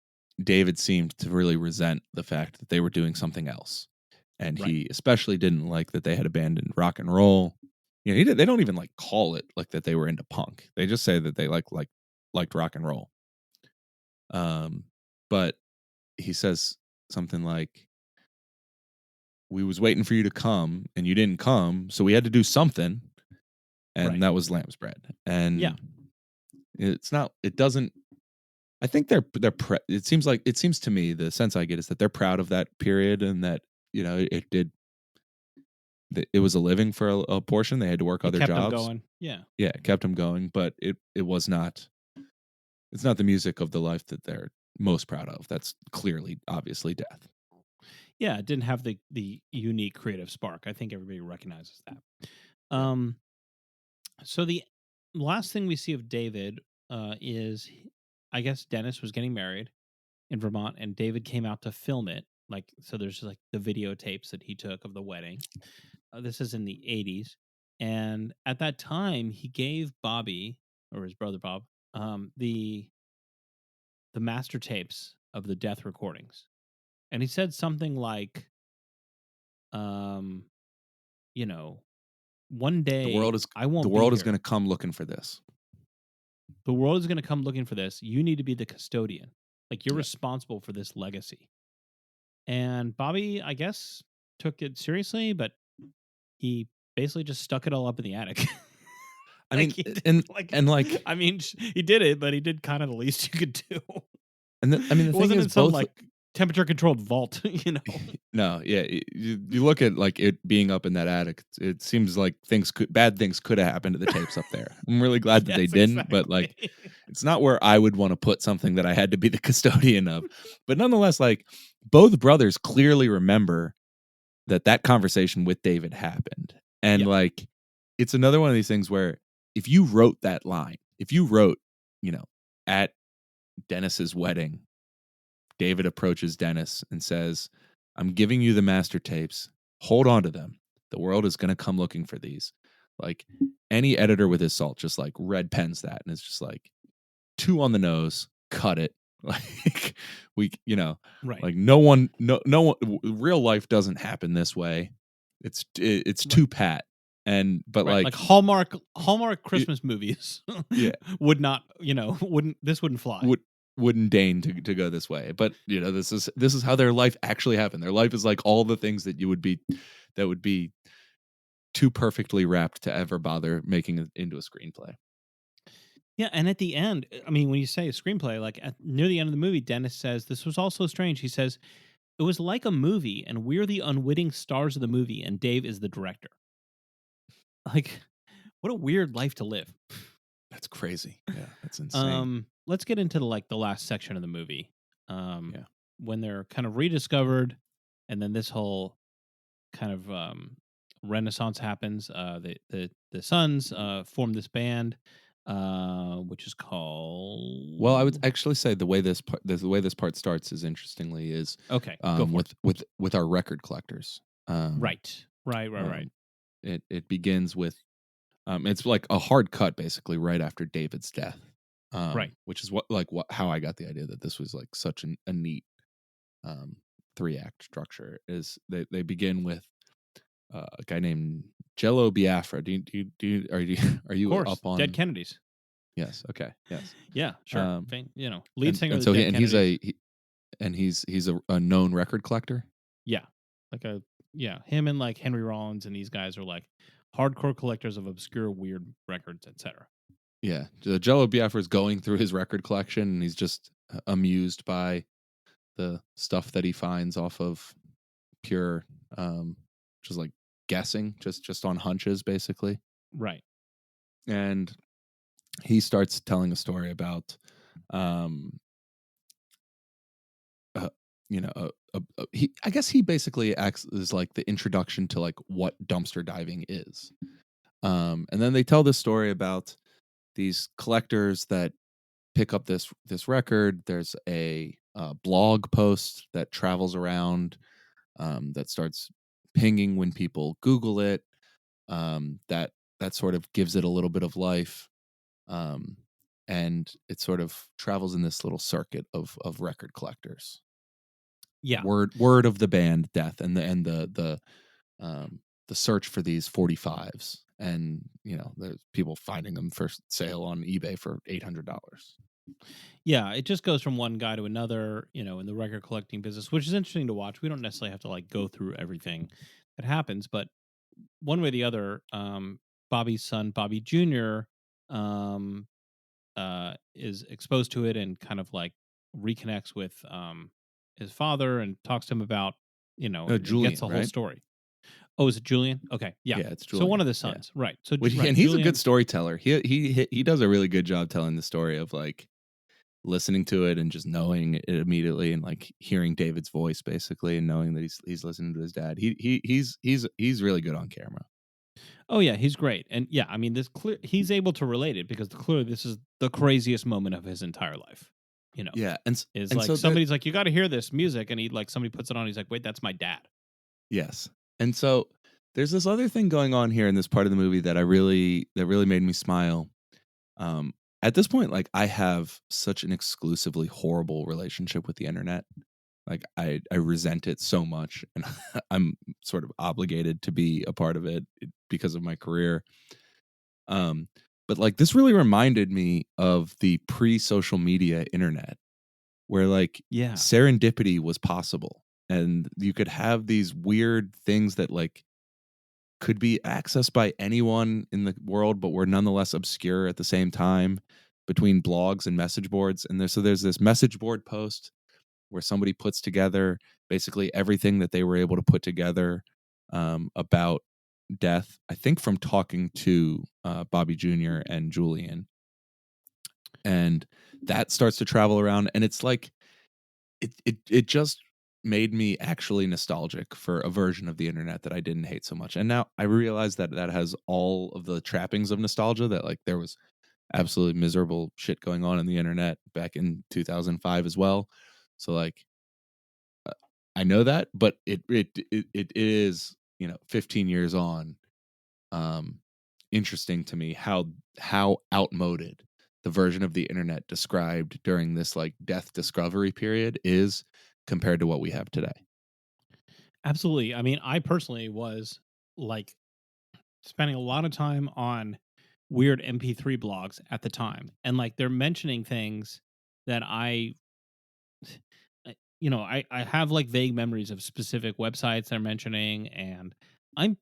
B: David seemed to really resent the fact that they were doing something else, and
A: Right.
B: he especially didn't like that they had abandoned rock and roll. They don't even like call it like that they were into punk. They just say that they liked rock and roll. But he says something like, "We was waiting for you to come, and you didn't come, so we had to do something, and
A: Right.
B: that was Lamb's Bread."
A: Yeah.
B: And it's not. It doesn't. I think it seems to me the sense I get is that they're proud of that period, and that it did it was a living for a portion. They had to work
A: It
B: other
A: kept them
B: jobs.
A: going. Yeah.
B: Yeah, it kept them going, but it was not. It's not the music of the life that they're most proud of. That's clearly, obviously, death.
A: Yeah, it didn't have the unique creative spark. I think everybody recognizes that.
B: Yeah.
A: Um, so the last thing we see of David is, I guess Dennis was getting married in Vermont, and David came out to film it. Like, so there's like the videotapes that he took of the wedding. This is in the '80s, and at that time, he gave Bobby, or his brother Bob, the master tapes of the death recordings, and he said something like, um, you know, one
B: The world
A: day
B: is
A: I
B: the
A: won't be
B: world is going
A: here.
B: to come looking for this.
A: The world is going to come looking for this. You need to be the custodian. Like, you're
B: Yeah.
A: responsible for this legacy. And Bobby, I guess, took it seriously, but he basically just stuck it all up in the attic.
B: I
A: Like,
B: mean,
A: he did,
B: and
A: like,
B: and like
A: I mean, he did it, but he did kind of the least you could do.
B: I mean, the
A: It
B: thing
A: wasn't
B: is
A: in some
B: both.
A: like temperature controlled vault, you know.
B: No, yeah, you look at like it being up in that attic. It seems like bad things could have happened to the tapes up there. I'm really glad that they
A: Yes,
B: didn't, but like,
A: exactly.
B: it's not where I would want to put something that I had to be the custodian of. But nonetheless, like both brothers clearly remember that conversation with David happened, and
A: Yeah,
B: like, it's another one of these things where if you wrote that line, if you wrote, you know, at Dennis's wedding, David approaches Dennis and says, "I'm giving you the master tapes. Hold on to them. The world is going to come looking for these." Like any editor with his salt just like red pens that, and it's just like too on the nose. Cut it. Like we,
A: right,
B: like no one. Real life doesn't happen this way. It's
A: right,
B: too pat. And but
A: right. Like
B: like
A: Hallmark
B: it,
A: Christmas movies
B: yeah,
A: would not, wouldn't fly.
B: would wouldn't deign to go this way. But this is how their life actually happened. Their life is like all the things that would be too perfectly wrapped to ever bother making it into a screenplay.
A: Yeah, and at the end, I mean, when you say a screenplay, like near the end of the movie, Dennis says this was also strange. He says it was like a movie, and we're the unwitting stars of the movie, and Dave is the director. Like, what a weird life to live.
B: That's crazy. Yeah, that's insane.
A: Let's get into the last section of the movie. Um,
B: Yeah.
A: when they're kind of rediscovered, and then this whole kind of renaissance happens. The sons form this band, which is
B: Well, I would
A: called.
B: actually say the way this part starts is interestingly is
A: Okay, go for it.
B: with our record collectors. Um,
A: Right, right, right, right,
B: um, it begins with it's like a hard cut basically right after David's death.
A: right.
B: Which is what how I got the idea that this was like such a neat um 3-act structure is they begin with a guy named Jello Biafra. Are you are
A: Of
B: you
A: course,
B: up
A: Dead
B: on?
A: Kennedys.
B: Yes. Okay. Yes.
A: Yeah, sure.
B: Um,
A: Lead singer
B: and
A: of the
B: so
A: Dead Kennedys.
B: he's a known record collector.
A: Yeah, like a yeah, him and like Henry Rollins and these guys are like hardcore collectors of obscure, weird records, etc.
B: Yeah, Jello Biafra is going through his record collection, and he's just amused by the stuff that he finds off of pure, um, just like guessing, just on hunches, basically.
A: Right.
B: And he starts telling a story about, um, uh, he, I guess he basically acts as like the introduction to like what dumpster diving is. And then they tell this story about these collectors that pick up this record. There's a blog post that travels around, that starts pinging when people Google it. That sort of gives it a little bit of life, um, and it sort of travels in this little circuit of record collectors.
A: Yeah.
B: Word of the band Death, and the search for these 45s, and there's people finding them for sale on eBay for $800.
A: Yeah, it just goes from one guy to another, in the record collecting business, which is interesting to watch. We don't necessarily have to like go through everything that happens, but one way or the other, Bobby's son, Bobby Jr., um, is exposed to it and kind of like reconnects with his father and talks to him about, and gets
B: Julian,
A: the whole
B: right?
A: story. Oh, is it Julian? Okay, yeah.
B: Yeah, it's
A: So one
B: Julian.
A: of the
B: Yeah.
A: sons, right? So
B: Which,
A: right,
B: and he's a good
A: Julian.
B: storyteller. He does a really good job telling the story of like listening to it and just knowing it immediately, and like hearing David's voice basically, and knowing that he's listening to his dad. He's really good on camera.
A: Oh yeah, he's great, and yeah, I mean, this clear he's able to relate it because clearly this is the craziest moment of his entire life. You know,
B: Yeah,
A: is
B: and
A: like
B: so that
A: somebody's like, you got to hear this music, and he like somebody puts it on. He's like, wait, that's my dad.
B: yes, and so there's this other thing going on here in this part of the movie that really made me smile. Um, at this point, like I have such an exclusively horrible relationship with the internet. Like I resent it so much, and I'm sort of obligated to be a part of it because of my career. Um, but like this really reminded me of the pre-social media internet, where like
A: Yeah,
B: serendipity was possible, and you could have these weird things that like could be accessed by anyone in the world, but were nonetheless obscure at the same time, between blogs and message boards. And there's this message board post where somebody puts together basically everything that they were able to put together, about death. I think from talking to Bobby Jr. and Julian, and that starts to travel around, and it's like it just made me actually nostalgic for a version of the internet that I didn't hate so much. And now I realize that that has all of the trappings of nostalgia, that like there was absolutely miserable shit going on in the internet back in 2005 as well. So like, uh, I know that, but it is, 15 years on, um interesting to me how outmoded the version of the internet described during this like death discovery period is compared to what we have today.
A: absolutely. I mean, I personally was like spending a lot of time on weird MP3 blogs at the time, and like they're mentioning things that I have like vague memories of specific websites they're mentioning, and I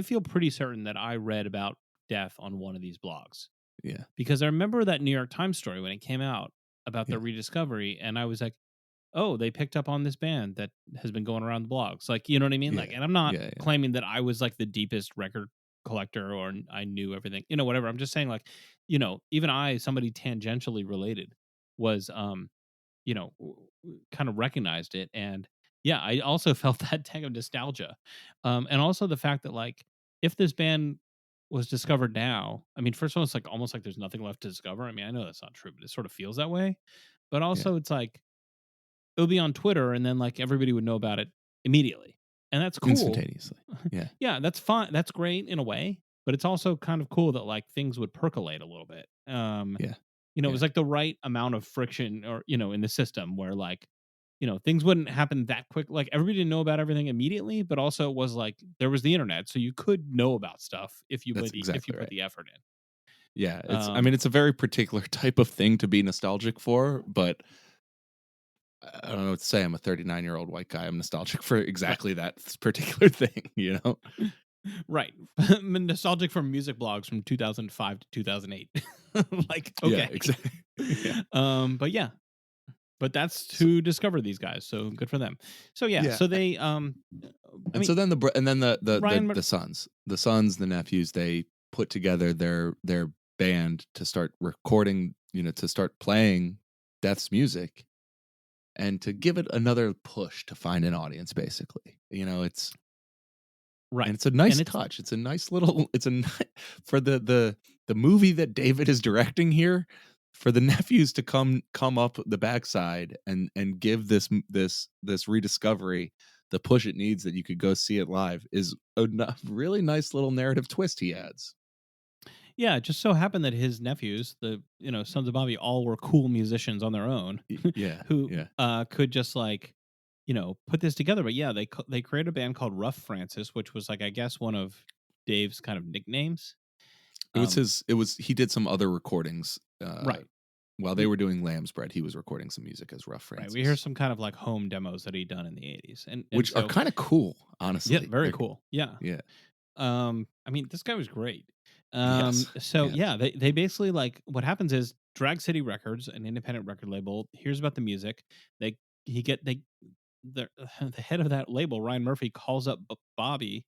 A: feel pretty certain that I read about death on one of these blogs
B: Yeah,
A: because I remember that New York Times story when it came out about the
B: yeah,
A: rediscovery, and I was like, oh, they picked up on this band that has been going around the blogs. Like, you know what I mean?
B: yeah,
A: Like, and I'm not
B: yeah, yeah,
A: claiming that I was like the deepest record collector or I knew everything, whatever. I'm just saying, like, even somebody tangentially related, was, kind of recognized it. And yeah, I also felt that tang of nostalgia. And also the fact that, like, if this band was discovered now, I mean, first of all, it's like almost like there's nothing left to discover. I mean, I know that's not true, but it sort of feels that way. But
B: yeah.
A: also, it's like, it would be on Twitter, and then like everybody would know about it immediately. And that's cool.
B: Instantaneously. Yeah,
A: Yeah, that's fine. That's great in a way, but it's also kind of cool that like things would percolate a little bit.
B: yeah,
A: It
B: yeah,
A: was like the right amount of friction, or in the system where like, things wouldn't happen that quick. Like everybody didn't know about everything immediately, but also it was like there was the internet, so you could know about stuff
B: that's
A: if you
B: exactly
A: put
B: right.
A: the effort
B: Yeah,
A: in.
B: I mean, it's a very particular type of thing to be nostalgic for, but I don't know what to say. I'm a 39-year-old white guy. I'm nostalgic for
A: Right.
B: exactly that particular thing, you know?
A: right. Nostalgic for music blogs from 2005 to 2008. Like,
B: Yeah,
A: okay.
B: exactly. Yeah.
A: But yeah, but that's
B: So
A: who discovered these guys, so good for them. So yeah,
B: yeah,
A: so they, I
B: and so
A: mean,
B: then and then
A: Ryan Mc
B: the sons, the nephews, they put together their band to start recording, to start playing Death's music and to give it another push to find an audience, basically. And
A: right,
B: it's a
A: and
B: nice
A: it's
B: touch. It's a nice little for the movie that David is directing here, for the nephews to come up the backside and give this rediscovery the push it needs that you could go see it live is really nice little narrative twist he adds.
A: yeah, it just so happened that his nephews, the sons of Bobby, all were cool musicians on their own,
B: Yeah,
A: who
B: yeah.
A: could just like put this together. But yeah, they created a band called Rough Francis, which was like I guess one of Dave's kind of nicknames. Um,
B: He did some other recordings
A: right.
B: while they
A: We
B: were doing Lamb's Bread. He was recording some music as Rough
A: right. We hear
B: Francis,
A: some kind of like home demos that he'd done in the '80s, and
B: which are
A: so
B: kind of cool,
A: yeah,
B: honestly.
A: very cool. Yeah.
B: Yeah.
A: I mean, this guy was great.
B: Yes.
A: So
B: Yes.
A: yeah, they basically like what happens is Drag City Records, an independent record label, hears about the music. They he get they the the head of that label, Ryan Murphy, calls up Bobby,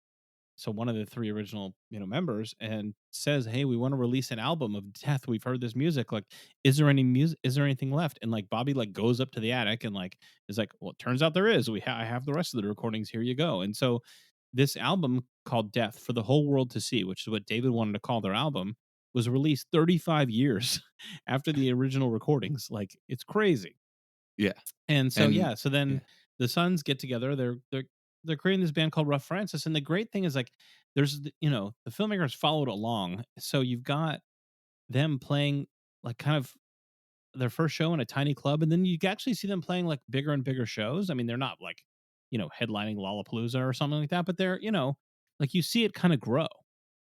A: so one of the three original members, and says, "Hey, we want to release an album of Death. We've heard this music. Like, is there any music? Is there anything left?" And like Bobby like goes up to the attic and like is like, "Well, it turns out there is. I have the rest of the recordings. Here you go." And so this album called Death for the Whole World to See, which is what David wanted to call their album, was released 35 years after the original recordings. Like, it's crazy.
B: Yeah.
A: And so
B: And
A: yeah, so
B: yeah.
A: then the sons get together. They're creating this band called Rough Francis, and the great thing is like there's the filmmakers followed along, so you've got them playing like kind of their first show in a tiny club, and then you actually see them playing like bigger and bigger shows. I mean, they're not like headlining Lollapalooza or something like that, but they're like you see it kind of grow.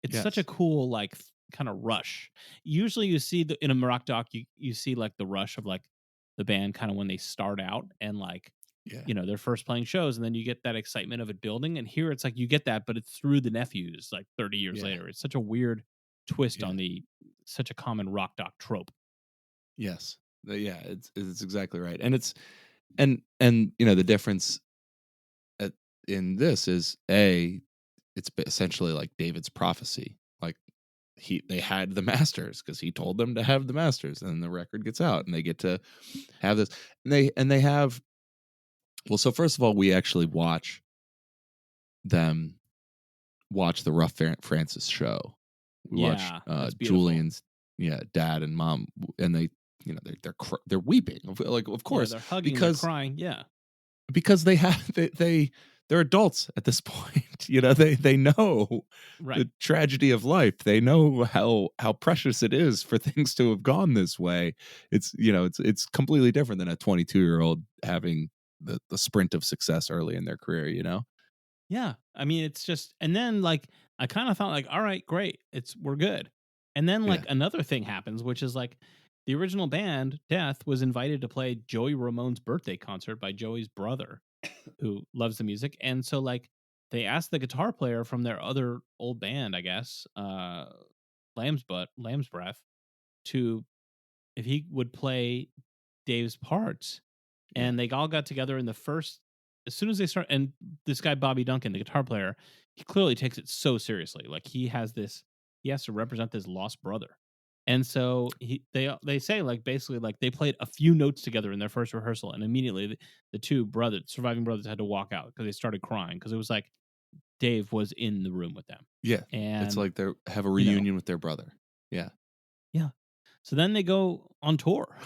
A: It's such a
B: Yes.
A: cool like kind of rush. Usually, you see in a rock doc, you see like the rush of like the band kind of when they start out and like
B: Yeah.
A: they're first playing shows, and then you get that excitement of it building. And here it's like you get that, but it's through the nephews like 30 years
B: Yeah.
A: later. It's such a weird twist
B: Yeah.
A: on the such a common rock doc trope.
B: Yes. Yeah, it's exactly right. And the difference at, in this is essentially like David's prophecy. Like they had the masters because he told them to have the masters, and the record gets out and they get to have this. And they have, well, so first of all, we actually them watch the Rough Francis show. We watch
A: Yeah, that's beautiful.
B: Julian's, yeah, dad and mom, and they're weeping, like, of
A: Yeah,
B: course,
A: they're hugging, they're
B: because
A: crying. Yeah,
B: they have they're adults at this point. They know
A: right.
B: the tragedy of life. They know how precious it is for things to have gone this way. It's completely different than a 22-year-old having the sprint of success early in their career.
A: Yeah, I mean, it's just, and then like I kind of thought like, all right, great, we're good. And then like
B: Yeah.
A: another thing happens, which is like the original band Death was invited to play Joey Ramone's birthday concert by Joey's brother, who loves the music, and so like they asked the guitar player from their other old band, I guess, Lamb's Breath, to if he would play Dave's parts,
B: Yeah.
A: and they all got together in the first as soon as they start. And this guy Bobby Duncan, the guitar player, he clearly takes it so seriously. Like he has to represent this lost brother. And so they say like basically like they played a few notes together in their first rehearsal, and immediately the two surviving brothers had to walk out because they started crying because it was like Dave was in the room with them.
B: Yeah. It's
A: And
B: like they have a
A: you know
B: reunion with their brother. Yeah.
A: yeah. So then they go on tour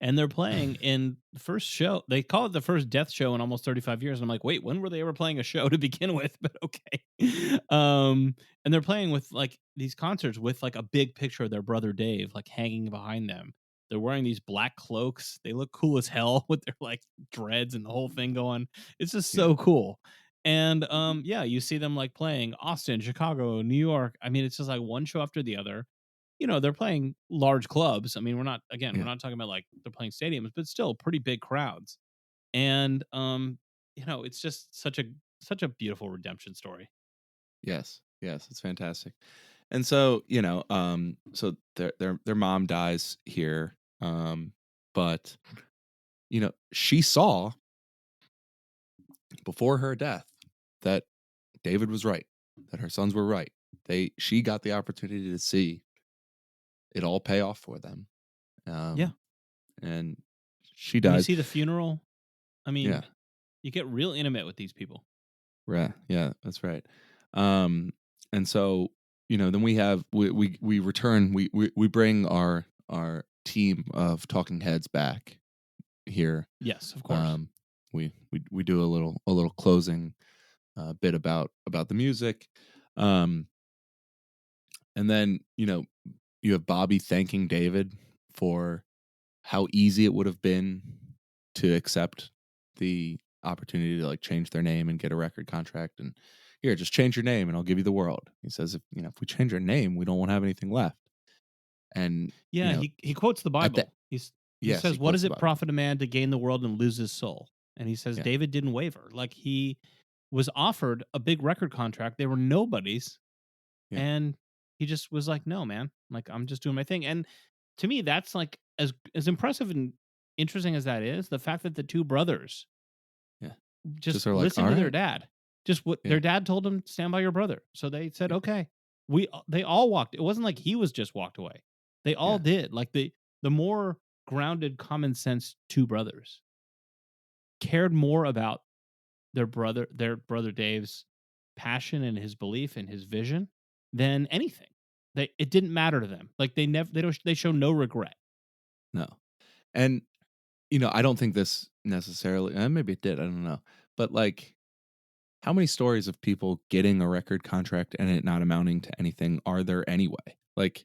A: and they're playing in the first show. They call it the first Death show in almost 35 years. And I'm like, wait, when were they ever playing a show to begin with? But okay. And they're playing with like these concerts with like a big picture of their brother Dave, like hanging behind them. They're wearing these black cloaks. They look cool as hell with their like dreads and the whole thing going. It's just
B: Yeah.
A: so cool. And yeah, you see them like playing Austin, Chicago, New York. I mean, it's just like one show after the other. They're playing large clubs. I mean, we're
B: Yeah.
A: not talking about like they're playing stadiums, but still pretty big crowds. And it's just such a beautiful redemption story.
B: Yes. Yes, it's fantastic. And so, so their mom dies here, but she saw before her death that David was right, that her sons were right. She got the opportunity to see it all pay off for them.
A: Yeah.
B: Um, and she
A: When you
B: dies.
A: see the funeral, I
B: Yeah,
A: mean, you get real intimate with these people.
B: right. Yeah, that's right. Um, and so, then we return, we bring our team of talking heads back here.
A: Yes, of course.
B: Um, we do a little closing bit about the music. Um, and then, you have Bobby thanking David for how easy it would have been to accept the opportunity to like change their name and get a record contract. And here, just change your name and I'll give you the world. He says, if we change our name, we don't want to have anything left. And,
A: Yeah, he quotes the
B: at the
A: Bible. He
B: yes,
A: says,
B: he
A: "What
B: quotes
A: does
B: the
A: it
B: Bible.
A: profit a man to gain the world and lose his soul?" And he says
B: Yeah,
A: David didn't waver. Like he was offered a big record contract. They were nobodies,
B: yeah,
A: and he just was like, "No, man. Like I'm just doing my thing." And to me, that's like as impressive and interesting as that is. The fact that the two brothers
B: yeah.
A: just
B: Just are like, all
A: listened to their
B: right.
A: dad. Just what
B: Yeah,
A: their dad told them, stand by your brother. So they said,
B: yeah,
A: okay. They all walked. It wasn't like he was just walked away. They all
B: yeah,
A: did. Like the more grounded, common sense two brothers cared more about their brother Dave's passion and his belief and his vision than anything. It didn't matter to them. Like they show no regret.
B: no. And, I don't think this necessarily, maybe it did. I don't know. But like, how many stories of people getting a record contract and it not amounting to anything are there anyway? Like,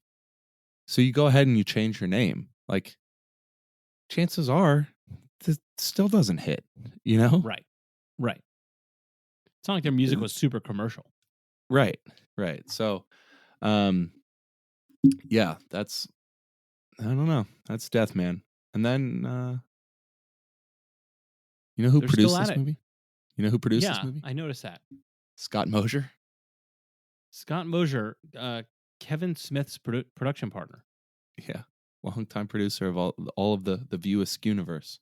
B: so you go ahead and you change your name. Like, chances are this still doesn't hit, you know?
A: Right. Right. It's not like their music
B: Uh,
A: was super commercial.
B: Right. Right. So, um, yeah, that's, I don't know. That's death, man. And then, you know who
A: They're still
B: produced
A: at
B: this
A: it.
B: movie? You know who produced this
A: Yeah,
B: movie?
A: I noticed that.
B: Scott Mosier.
A: Scott Mosier, Kevin Smith's production partner.
B: Yeah. Longtime producer of all of the View Askew universe.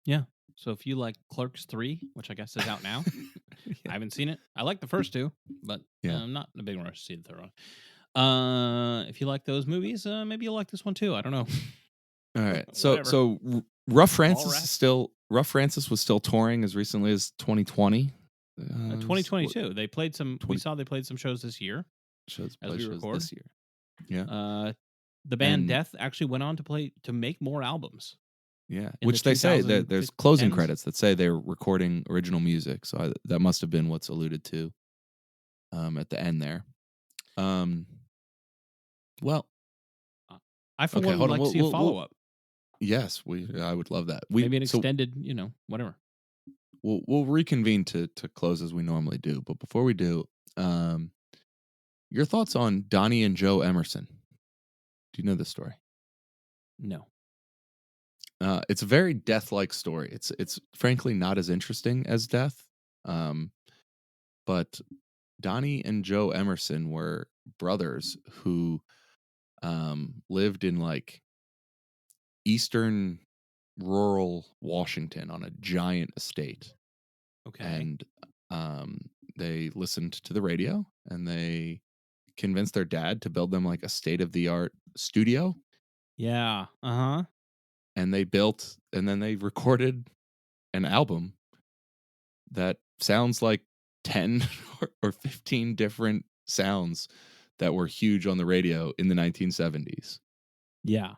A: Yeah. So if you like Clerks 3, which I guess is out now, I
B: Yeah.
A: haven't seen it. I like the first two, but
B: Yeah.
A: I'm not in a big rush to see the third one. If you like those movies, maybe you'll like this one too. I don't know.
B: All right. So
A: Whatever.
B: so Rough Francis is
A: Mallrats.
B: still Rough Francis was still touring as recently as 2020.
A: 2022. They played some. We
B: 20
A: saw they played some shows this year as
B: play
A: we
B: shows
A: record.
B: this year. Yeah.
A: Uh, the band
B: And
A: Death actually went on to make more albums
B: yeah,
A: in the
B: which they say that there's closing
A: 2010s.
B: credits that say they're recording original music. So that must have been what's alluded to at the end there. Um well,
A: I, for
B: okay,
A: one, would
B: hold on.
A: like to see a follow up.
B: Yes, I would love that.
A: Maybe an extended, whatever.
B: We'll reconvene to close as we normally do. But before we do, um your thoughts on Donnie and Joe Emerson. Do you know this story?
A: No.
B: It's a very death-like story. It's frankly not as interesting as death. Um, but Donnie and Joe Emerson were brothers who lived in like eastern rural Washington on a giant estate,
A: Okay.
B: and um, they listened to the radio and they convinced their dad to build them like a state-of-the-art studio,
A: Yeah. Uh-huh.
B: and they built and then they recorded an album that sounds like 10 or 15 different sounds that were huge on the radio in the 1970s.
A: Yeah.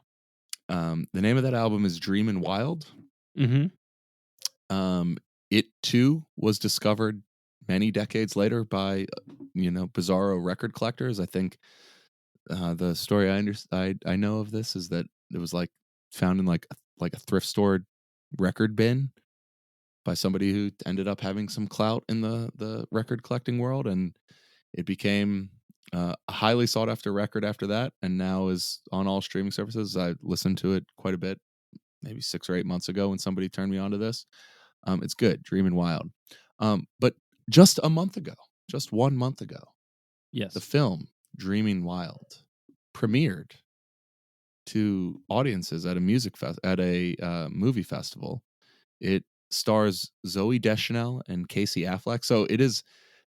B: The name of that album is Dreamin' Wild.
A: Mhm.
B: It too was discovered many decades later by, bizarro record collectors. I think the story I know of this is that it was like found in like a thrift store record bin by somebody who ended up having some clout in the record collecting world, and it became a highly sought after record after that, and now is on all streaming services. I listened to it quite a bit, maybe 6 or 8 months ago when somebody turned me onto this. It's good, Dreamin' Wild. But just a month ago, just 1 month ago, the
A: Yes.
B: film Dreaming Wild premiered to audiences at a movie festival. It stars Zoe Deschanel and Casey Affleck, so it is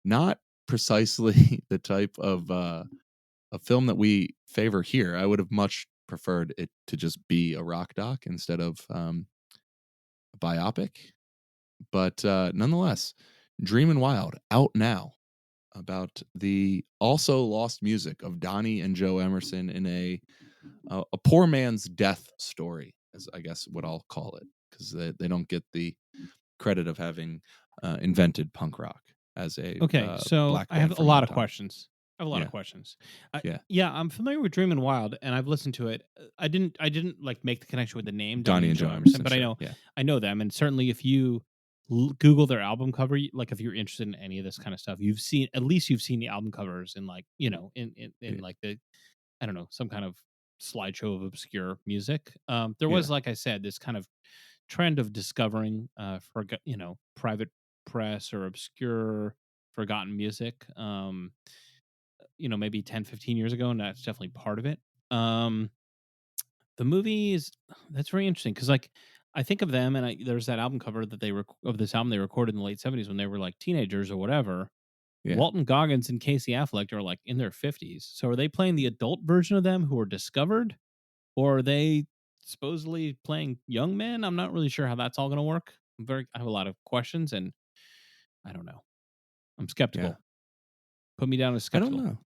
B: not precisely the type of a film that we favor here. I would have much preferred it to just be a rock doc instead of a biopic, but nonetheless, Dreamin' Wild out now about the also lost music of Donnie and Joe Emerson in a poor man's death story, as I guess what I'll call it, because they don't get the credit of having invented punk rock as a
A: Okay, so
B: black
A: I have
B: band
A: a
B: from
A: lot of
B: Motown.
A: questions. I have a lot of
B: Yeah,
A: questions.
B: yeah.
A: Yeah, I'm familiar with Dreamin' Wild, and I've listened to it. I didn't like make the connection with the name Donnie
B: Donnie
A: and
B: and
A: Joe
B: Joe
A: Emerson,
B: Emerson,
A: but I
B: sure.
A: know
B: Yeah,
A: I know them, and certainly if you Google their album cover, like if you're interested in any of this kind of stuff, you've seen the album covers in like in
B: yeah,
A: like the I don't know, some kind of slideshow of obscure music. There
B: yeah,
A: was, like I said, this kind of trend of discovering private press or obscure forgotten music. Maybe 10, 15 years ago, and that's definitely part of it. Um, the movie is That's very interesting because, like, I think of them, and there's that album cover that of this album they recorded in the late '70s when they were like teenagers or whatever.
B: yeah.
A: Walton Goggins and Casey Affleck are like in their 50s. So are they playing the adult version of them who are discovered, or are they supposedly playing young men? I'm not really sure how that's all going to work. I have a lot of questions, and I don't know. I'm
B: Yeah.
A: skeptical. Put me down as
B: I don't
A: skeptical.
B: know.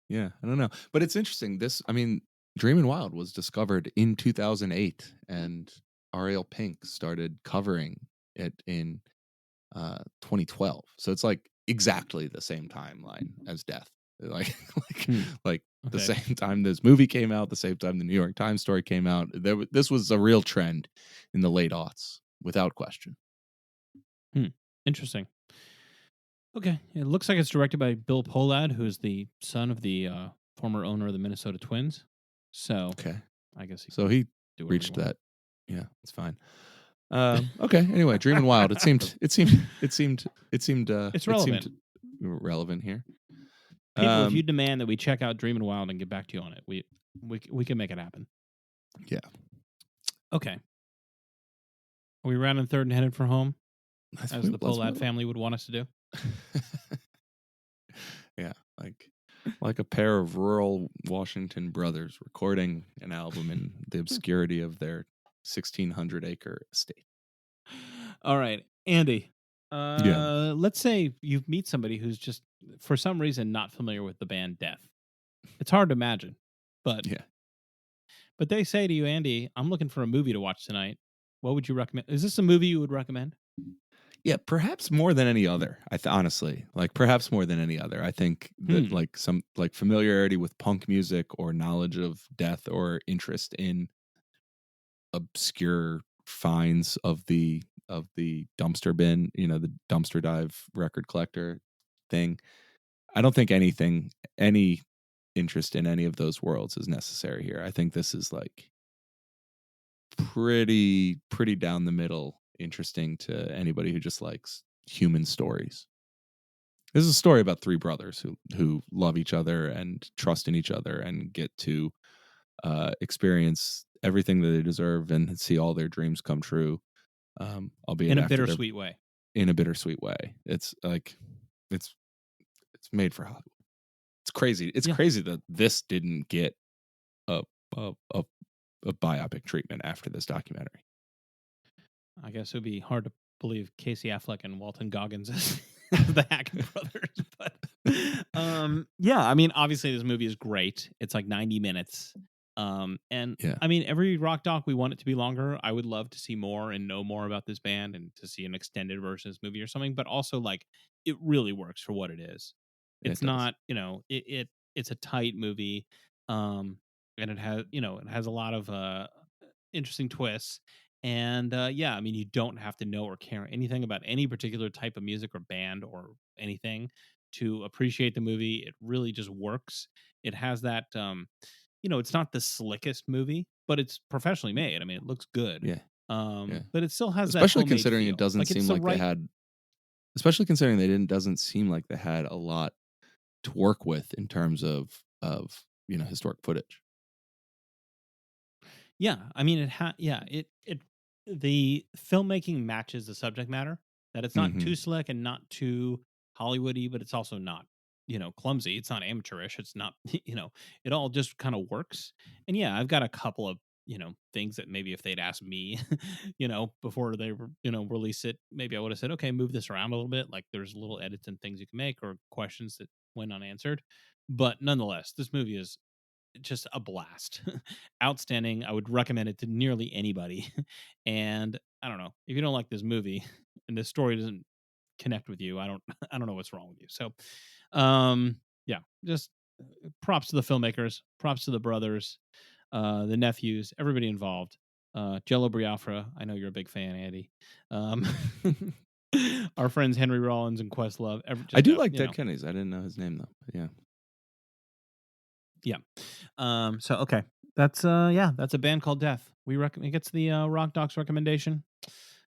B: Yeah, I don't know. But it's interesting. I mean, Dreamin' Wild was discovered in 2008, and Ariel Pink started covering it in 2012. So it's like exactly the same timeline as Death. Like, like,
A: Hmm.
B: like the
A: Okay.
B: same time this movie came out, the same time the New York Times story came out. This was a real trend in the late aughts, without question.
A: Hmm. Interesting. Okay. It looks like it's directed by Bill Polad, who is the son of the former owner of the Minnesota Twins. So
B: Okay.
A: I guess he
B: So
A: can
B: he
A: do whatever he
B: reached
A: wants.
B: that. Yeah, it's fine. Okay. Anyway, Dreamin' Wild.
A: It's
B: It seemed
A: relevant.
B: relevant here.
A: People, if you
B: Um,
A: demand that we check out Dreamin' Wild and get back to you on it, we can make it happen.
B: yeah,
A: Okay. Are we rounding third and headed for home, as the
B: let's
A: Polad family would want us to do?
B: yeah, like a pair of rural Washington brothers recording an album in the obscurity of their 1,600-acre estate.
A: All right, Andy.
B: Yeah,
A: Let's say you meet somebody who's just for some reason not familiar with the band Death. It's hard to imagine, but
B: yeah,
A: they say to you, Andy, I'm looking for a movie to watch tonight. What would you recommend? Is this a movie you would recommend?
B: yeah. Perhaps more than any other. Honestly, like perhaps more than any other. I think that
A: Hmm.
B: like some like familiarity with punk music or knowledge of Death or interest in obscure finds of the dumpster bin, the dumpster dive record collector thing. I don't think any interest in any of those worlds is necessary here. I think this is like pretty down the middle interesting to anybody who just likes human stories. This is a story about three brothers who love each other and trust in each other and get to experience everything that they deserve and see all their dreams come true, albeit
A: In a
B: after they're
A: bittersweet way.
B: in a bittersweet way. It's like it's it's made for Hollywood. It's crazy. It's
A: Yeah,
B: crazy that this didn't get a a a, a biopic treatment after this documentary.
A: I guess it would be hard to believe Casey Affleck and Walton Goggins as the Hackett brothers, but yeah. I mean, obviously, this movie is great. It's like 90 minutes. And
B: Yeah,
A: I mean, every rock doc we want it to be longer. I would love to see more and know more about this band and to see an extended version of this movie or something. But also, like, it really works for what it is.
B: it
A: It's
B: does.
A: not, it's a tight movie, and it has a lot of interesting twists. And yeah, I mean, you don't have to know or care anything about any particular type of music or band or anything to appreciate the movie. It really just works. It has that it's not the slickest movie, but it's professionally made. I mean, it looks good.
B: Yeah, yeah.
A: But it still has that
B: Especially
A: homemade
B: considering it
A: feel.
B: doesn't
A: Like it's
B: seem
A: the
B: like they
A: right
B: had. Especially considering they didn't doesn't seem like they had a lot to work with in terms of historic footage.
A: Yeah, I mean, it the filmmaking matches the subject matter, that it's not too
B: Mhm.
A: slick and not too Hollywoody, but it's also not, clumsy. It's not amateurish. It's not, it all just kind of works. And yeah, I've got a couple of, things that maybe if they'd asked me, before they release it, maybe I would have said, okay, move this around a little bit. Like there's little edits and things you can make or questions that went unanswered. But nonetheless, this movie is just a blast. Outstanding. I would recommend it to nearly anybody. And I don't know, if you don't like this movie and this story doesn't connect with you, I don't I don't know what's wrong with you. So, yeah, just props to the filmmakers, props to the brothers, the nephews, everybody involved. Jello Biafra, I know you're a big fan, Andy. Um, our friends Henry Rollins and Questlove,
B: I
A: just
B: do like Dead Kennedys. I didn't know his name though. But yeah.
A: yeah. So okay. That's a band called Death. We recommend it gets the Rock Docs recommendation.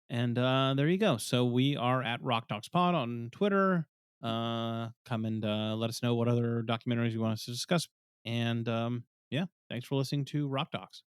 A: And there you go. So we are at Rock Docs Pod on Twitter. Come and let us know what other documentaries you want us to discuss. And yeah, thanks for listening to Rock Docs.